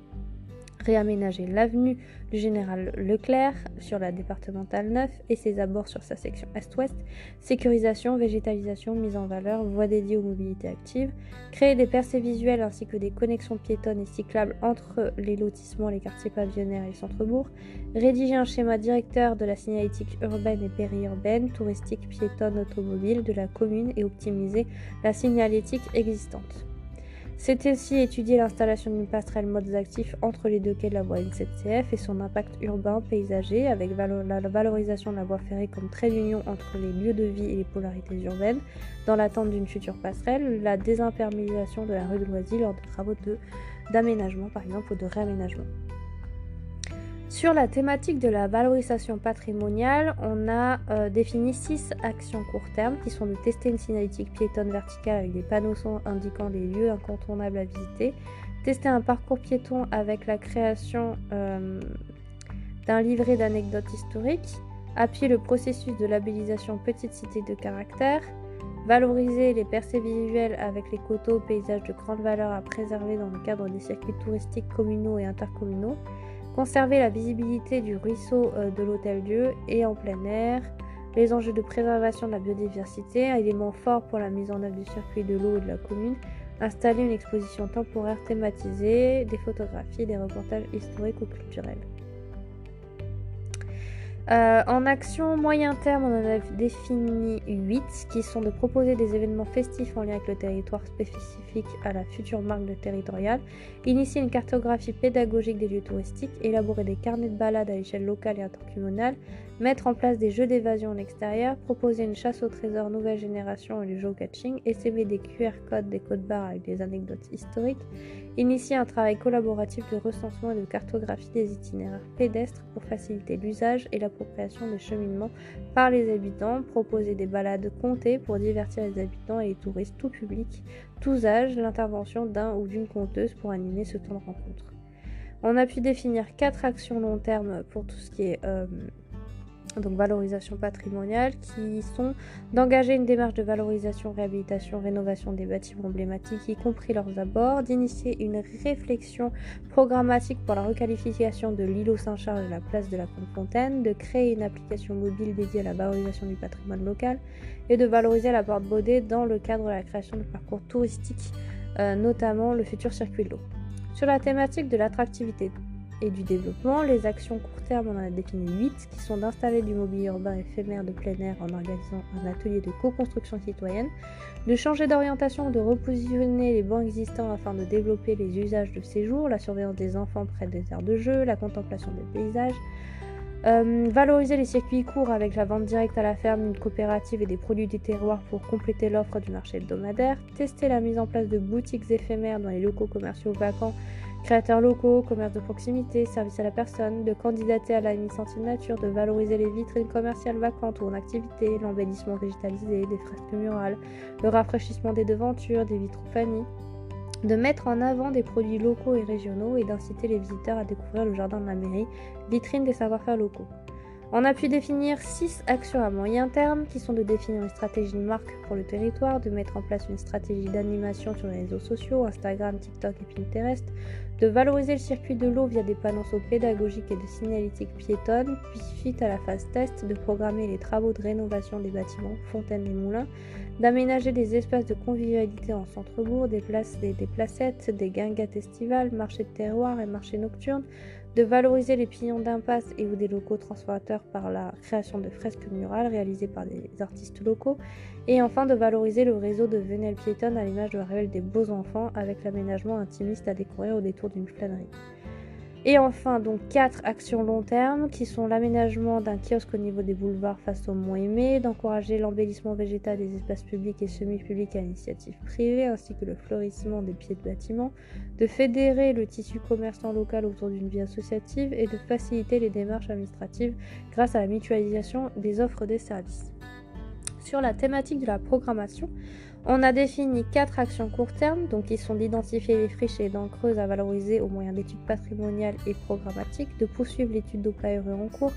réaménager l'avenue du Général Leclerc sur la départementale 9 et ses abords sur sa section Est-Ouest, sécurisation, végétalisation, mise en valeur, voies dédiées aux mobilités actives, créer des percées visuelles ainsi que des connexions piétonnes et cyclables entre les lotissements, les quartiers pavillonnaires et les centres-bourgs, rédiger un schéma directeur de la signalétique urbaine et périurbaine, touristique, piétonne, automobile de la commune et optimiser la signalétique existante. C'est aussi étudier l'installation d'une passerelle modes actifs entre les deux quais de la voie N7CF et son impact urbain, paysager, avec la valorisation de la voie ferrée comme trait d'union entre les lieux de vie et les polarités urbaines, dans l'attente d'une future passerelle, la désimperméabilisation de la rue de Loisy lors de travaux d'aménagement par exemple ou de réaménagement. Sur la thématique de la valorisation patrimoniale, on a défini 6 actions court terme qui sont de tester une signalétique piétonne verticale avec des panneaux indiquant les lieux incontournables à visiter, tester un parcours piéton avec la création d'un livret d'anecdotes historiques, appuyer le processus de labellisation petite cité de caractère, valoriser les percées visuelles avec les coteaux, paysages de grande valeur à préserver dans le cadre des circuits touristiques communaux et intercommunaux, conserver la visibilité du ruisseau de l'Hôtel-Dieu et en plein air, les enjeux de préservation de la biodiversité, un élément fort pour la mise en œuvre du circuit de l'eau et de la commune, installer une exposition temporaire thématisée, des photographies, des reportages historiques ou culturels. En action moyen terme, on en a défini 8 qui sont de proposer des événements festifs en lien avec le territoire spécifique à la future marque de territoriale, initier une cartographie pédagogique des lieux touristiques, élaborer des carnets de balades à l'échelle locale et intercommunale, mettre en place des jeux d'évasion en extérieur, proposer une chasse au trésor nouvelle génération et du geocaching, essaimer des QR codes, des codes barres avec des anecdotes historiques, initier un travail collaboratif de recensement et de cartographie des itinéraires pédestres pour faciliter l'usage et l'appropriation des cheminements par les habitants, proposer des balades comptées pour divertir les habitants et les touristes tout public, tous âges, l'intervention d'un ou d'une conteuse pour animer ce temps de rencontre. On a pu définir 4 actions long terme pour tout ce qui est donc valorisation patrimoniale, qui sont d'engager une démarche de valorisation, réhabilitation, rénovation des bâtiments emblématiques, y compris leurs abords, d'initier une réflexion programmatique pour la requalification de l'îlot Saint-Charles et la place de la Conte-Fontaine, de créer une application mobile dédiée à la valorisation du patrimoine local et de valoriser la porte Baudet dans le cadre de la création de parcours touristiques, notamment le futur circuit de l'eau. Sur la thématique de l'attractivité et du développement, les actions court terme, on en a défini 8, qui sont d'installer du mobilier urbain éphémère de plein air en organisant un atelier de co-construction citoyenne, de changer d'orientation, de repositionner les bancs existants afin de développer les usages de séjour, la surveillance des enfants près des aires de jeu, la contemplation des paysages, valoriser les circuits courts avec la vente directe à la ferme, une coopérative et des produits du terroir pour compléter l'offre du marché hebdomadaire, tester la mise en place de boutiques éphémères dans les locaux commerciaux vacants, créateurs locaux, commerce de proximité, service à la personne, de candidater à la initiative nature, de valoriser les vitrines commerciales vacantes ou en activité, l'embellissement végétalisé, des fresques murales, le rafraîchissement des devantures, des vitrofanies, de mettre en avant des produits locaux et régionaux et d'inciter les visiteurs à découvrir le jardin de la mairie, vitrine des savoir-faire locaux. On a pu définir 6 actions à moyen terme qui sont de définir une stratégie de marque pour le territoire, de mettre en place une stratégie d'animation sur les réseaux sociaux, Instagram, TikTok et Pinterest, de valoriser le circuit de l'eau via des panneaux pédagogiques et de signalétique piétonne, puis suite à la phase test, de programmer les travaux de rénovation des bâtiments, fontaines et moulins, d'aménager des espaces de convivialité en centre-bourg, des placettes, des guinguettes estivales, marchés de terroir et marchés nocturnes, de valoriser les piliers d'impasse et ou des locaux transformateurs par la création de fresques murales réalisées par des artistes locaux, et enfin de valoriser le réseau de venelles piétonnes à l'image de la ruelle des beaux enfants avec l'aménagement intimiste à découvrir au détour d'une flânerie. Et enfin, donc 4 actions long terme qui sont l'aménagement d'un kiosque au niveau des boulevards face au Mont Aimé, d'encourager l'embellissement végétal des espaces publics et semi-publics à l'initiative privée, ainsi que le fleurissement des pieds de bâtiments, de fédérer le tissu commerçant local autour d'une vie associative et de faciliter les démarches administratives grâce à la mutualisation des offres des services. Sur la thématique de la programmation, on a défini 4 actions court terme, donc qui sont d'identifier les friches et les dents creuses à valoriser au moyen d'études patrimoniales et programmatiques, de poursuivre l'étude d'OPAE en cours,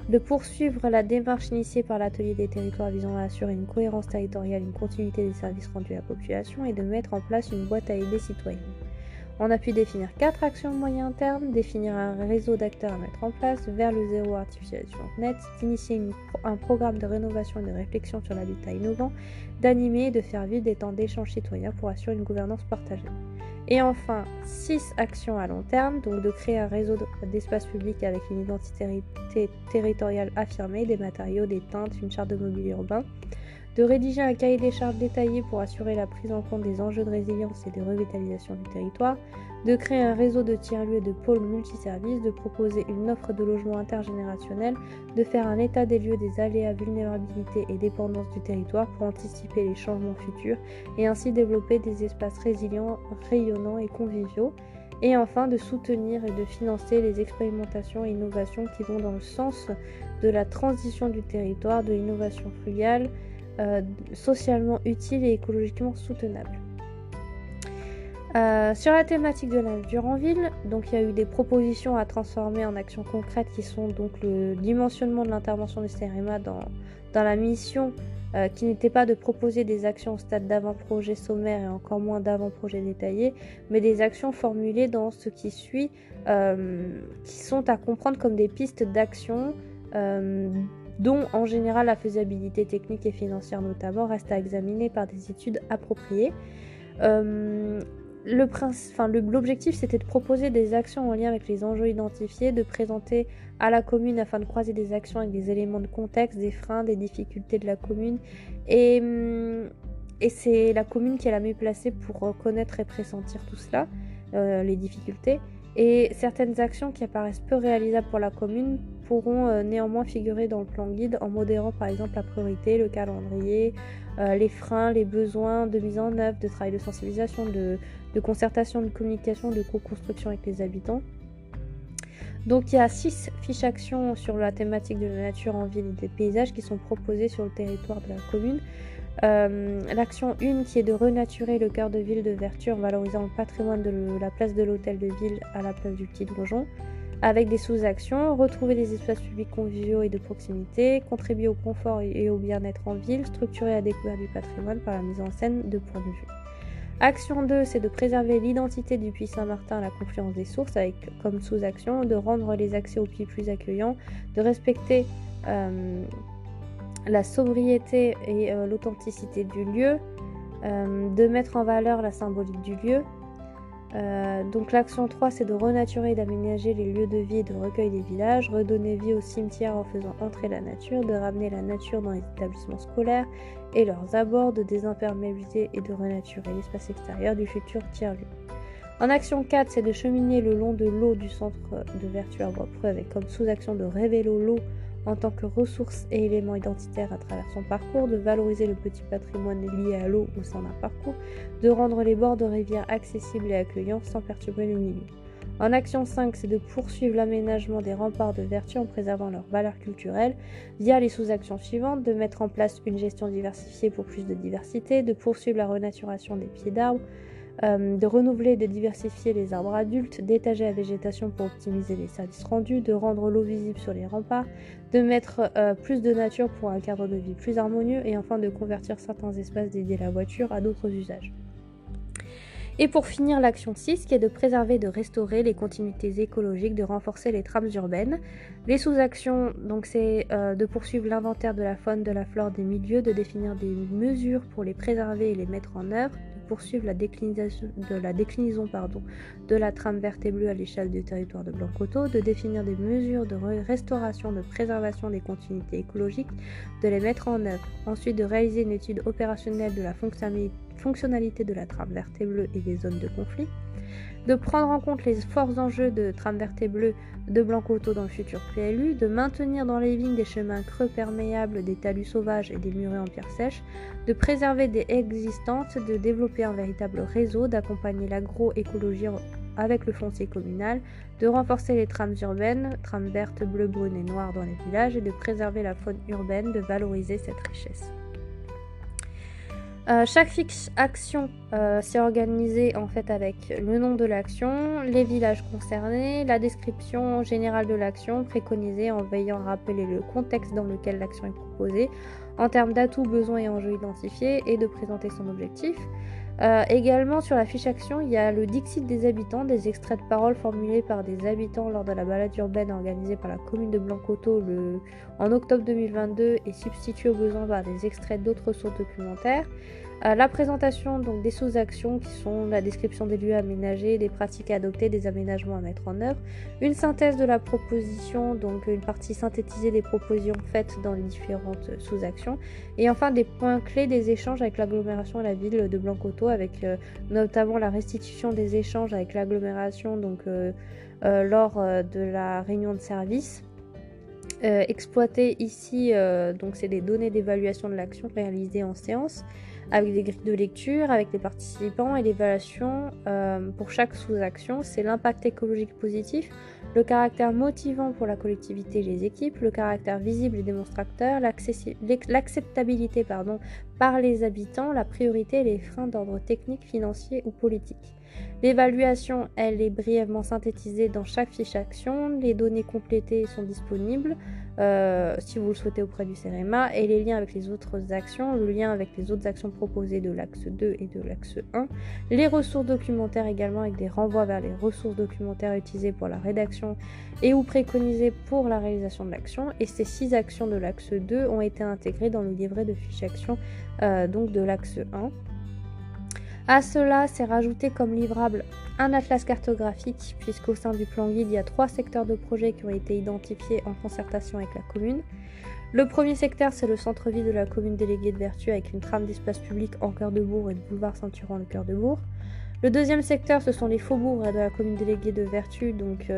de poursuivre la démarche initiée par l'atelier des territoires visant à assurer une cohérence territoriale, une continuité des services rendus à la population et de mettre en place une boîte à idées citoyenne. On a pu définir 4 actions moyen terme, définir un réseau d'acteurs à mettre en place vers le zéro artificialisation net, d'initier un programme de rénovation et de réflexion sur l'habitat innovant, d'animer et de faire vivre des temps d'échange citoyen pour assurer une gouvernance partagée. Et enfin, 6 actions à long terme, donc de créer un réseau d'espaces publics avec une identité territoriale affirmée, des matériaux, des teintes, une charte de mobilier urbain, de rédiger un cahier des charges détaillé pour assurer la prise en compte des enjeux de résilience et de revitalisation du territoire, de créer un réseau de tiers-lieux et de pôles multiservices, de proposer une offre de logement intergénérationnel, de faire un état des lieux des aléas, vulnérabilité et dépendance du territoire pour anticiper les changements futurs et ainsi développer des espaces résilients, rayonnants et conviviaux, et enfin de soutenir et de financer les expérimentations et innovations qui vont dans le sens de la transition du territoire, de l'innovation frugale, socialement utile et écologiquement soutenable. Sur la thématique de la nature en ville, donc il y a eu des propositions à transformer en actions concrètes qui sont donc le dimensionnement de l'intervention du CEREMA dans la mission qui n'était pas de proposer des actions au stade d'avant-projet sommaire et encore moins d'avant-projet détaillé, mais des actions formulées dans ce qui suit, qui sont à comprendre comme des pistes d'action dont en général la faisabilité technique et financière notamment reste à examiner par des études appropriées. L'objectif, c'était de proposer des actions en lien avec les enjeux identifiés, de présenter à la commune afin de croiser des actions avec des éléments de contexte, des freins, des difficultés de la commune. Et c'est la commune qui est la mieux placée pour connaître et pressentir tout cela, les difficultés. Et certaines actions qui apparaissent peu réalisables pour la commune pourront néanmoins figurer dans le plan guide en modérant par exemple la priorité, le calendrier, les freins, les besoins de mise en œuvre, de travail de sensibilisation, de concertation, de communication, de co-construction avec les habitants. Donc il y a 6 fiches actions sur la thématique de la nature en ville et des paysages qui sont proposées sur le territoire de la commune. L'action 1 qui est de renaturer le cœur de ville de Vertu en valorisant le patrimoine de la place de l'hôtel de ville à la place du petit donjon, avec des sous-actions: retrouver des espaces publics conviviaux et de proximité, contribuer au confort et au bien-être en ville, structurer la découverte du patrimoine par la mise en scène de points de vue. Action 2, c'est de préserver l'identité du puits Saint-Martin à la confluence des sources, avec comme sous-action de rendre les accès au puits plus accueillants, de respecter la sobriété et l'authenticité du lieu, de mettre en valeur la symbolique du lieu. Donc l'action 3, c'est de renaturer et d'aménager les lieux de vie et de recueil des villages, redonner vie aux cimetières en faisant entrer la nature, de ramener la nature dans les établissements scolaires et leurs abords, de désimperméabiliser et de renaturer l'espace extérieur du futur tiers-lieu. En action 4, c'est de cheminer le long de l'eau du centre de Vertu à Voie-Preux avec comme sous-action de révéler l'eau en tant que ressource et élément identitaire à travers son parcours, de valoriser le petit patrimoine lié à l'eau au sein d'un parcours, de rendre les bords de rivières accessibles et accueillants sans perturber le milieu. En action 5, c'est de poursuivre l'aménagement des remparts de Vertu en préservant leurs valeurs culturelles via les sous-actions suivantes: de mettre en place une gestion diversifiée pour plus de diversité, de poursuivre la renaturation des pieds d'arbres, de renouveler et de diversifier les arbres adultes, d'étager la végétation pour optimiser les services rendus, de rendre l'eau visible sur les remparts, de mettre plus de nature pour un cadre de vie plus harmonieux et enfin de convertir certains espaces dédiés à la voiture à d'autres usages. Et pour finir, l'action 6 qui est de préserver et de restaurer les continuités écologiques, de renforcer les trames urbaines. Les sous-actions, donc c'est de poursuivre l'inventaire de la faune, de la flore des milieux, de définir des mesures pour les préserver et les mettre en œuvre, de poursuivre la déclinaison de la trame verte et bleue à l'échelle du territoire de Blanc-Coteau, de définir des mesures de restauration, de préservation des continuités écologiques, de les mettre en œuvre. Ensuite, de réaliser une étude opérationnelle de la fonctionnalité de la trame verte et bleue et des zones de conflit, de prendre en compte les forts enjeux de trame verte et bleue de Blanc-Coteau dans le futur PLU, de maintenir dans les vignes des chemins creux perméables, des talus sauvages et des murets en pierre sèche, de préserver des haies existantes, de développer un véritable réseau, d'accompagner l'agroécologie avec le foncier communal, de renforcer les trames urbaines, trames vertes, bleues, brunes et noires dans les villages, et de préserver la faune urbaine, de valoriser cette richesse. Chaque fiche action s'est organisée en fait avec le nom de l'action, les villages concernés, la description générale de l'action préconisée en veillant à rappeler le contexte dans lequel l'action est proposée, en termes d'atouts, besoins et enjeux identifiés, et de présenter son objectif. Également sur la fiche action, il y a le dixit des habitants, des extraits de paroles formulés par des habitants lors de la balade urbaine organisée par la commune de Blanc-Coteau en octobre 2022 et substitués aux besoins par des extraits d'autres sources documentaires. La présentation donc des sous-actions qui sont la description des lieux aménagés, des pratiques à adopter, des aménagements à mettre en œuvre, une synthèse de la proposition, donc une partie synthétisée des propositions faites dans les différentes sous-actions, et enfin des points clés des échanges avec l'agglomération et la ville de Blancoto, avec notamment la restitution des échanges avec l'agglomération donc lors de la réunion de service. Exploiter ici, donc c'est des données d'évaluation de l'action réalisées en séance, avec des grilles de lecture, avec les participants, et l'évaluation pour chaque sous-action, c'est l'impact écologique positif, le caractère motivant pour la collectivité et les équipes, le caractère visible et démonstrateur, l'acceptabilité par les habitants, la priorité et les freins d'ordre technique, financier ou politique. L'évaluation, elle est brièvement synthétisée dans chaque fiche action. Les données complétées sont disponibles si vous le souhaitez auprès du CEREMA, et les liens avec les autres actions, le lien avec les autres actions proposées de l'axe 2 et de l'axe 1, les ressources documentaires également avec des renvois vers les ressources documentaires utilisées pour la rédaction et ou préconisées pour la réalisation de l'action, et ces 6 actions de l'axe 2 ont été intégrées dans le livret de fiches action donc de l'axe 1. À cela, c'est rajouté comme livrable un atlas cartographique, puisqu'au sein du plan guide, il y a 3 secteurs de projet qui ont été identifiés en concertation avec la commune. Le premier secteur, c'est le centre-ville de la commune déléguée de Vertu, avec une trame d'espace public en cœur de bourg et de boulevard ceinturant le cœur de bourg. Le deuxième secteur, ce sont les faubourgs de la commune déléguée de Vertu, donc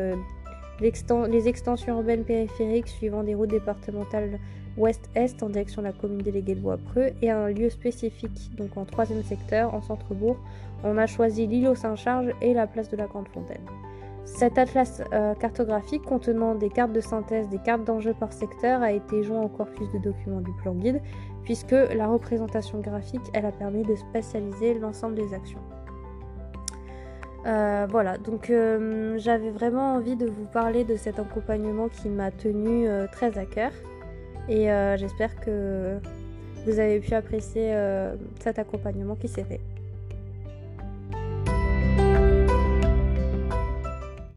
les extensions urbaines périphériques suivant des routes départementales ouest-est en direction de la commune déléguée de Bois-Preux, et un lieu spécifique, donc en troisième secteur, en centre-bourg, on a choisi l'îlot Saint-Charles et la place de la Grande Fontaine. Cet atlas cartographique contenant des cartes de synthèse, des cartes d'enjeux par secteur a été joint au corpus de documents du plan guide, puisque la représentation graphique, elle a permis de spatialiser l'ensemble des actions. Voilà, donc j'avais vraiment envie de vous parler de cet accompagnement qui m'a tenu très à cœur, et j'espère que vous avez pu apprécier cet accompagnement qui s'est fait.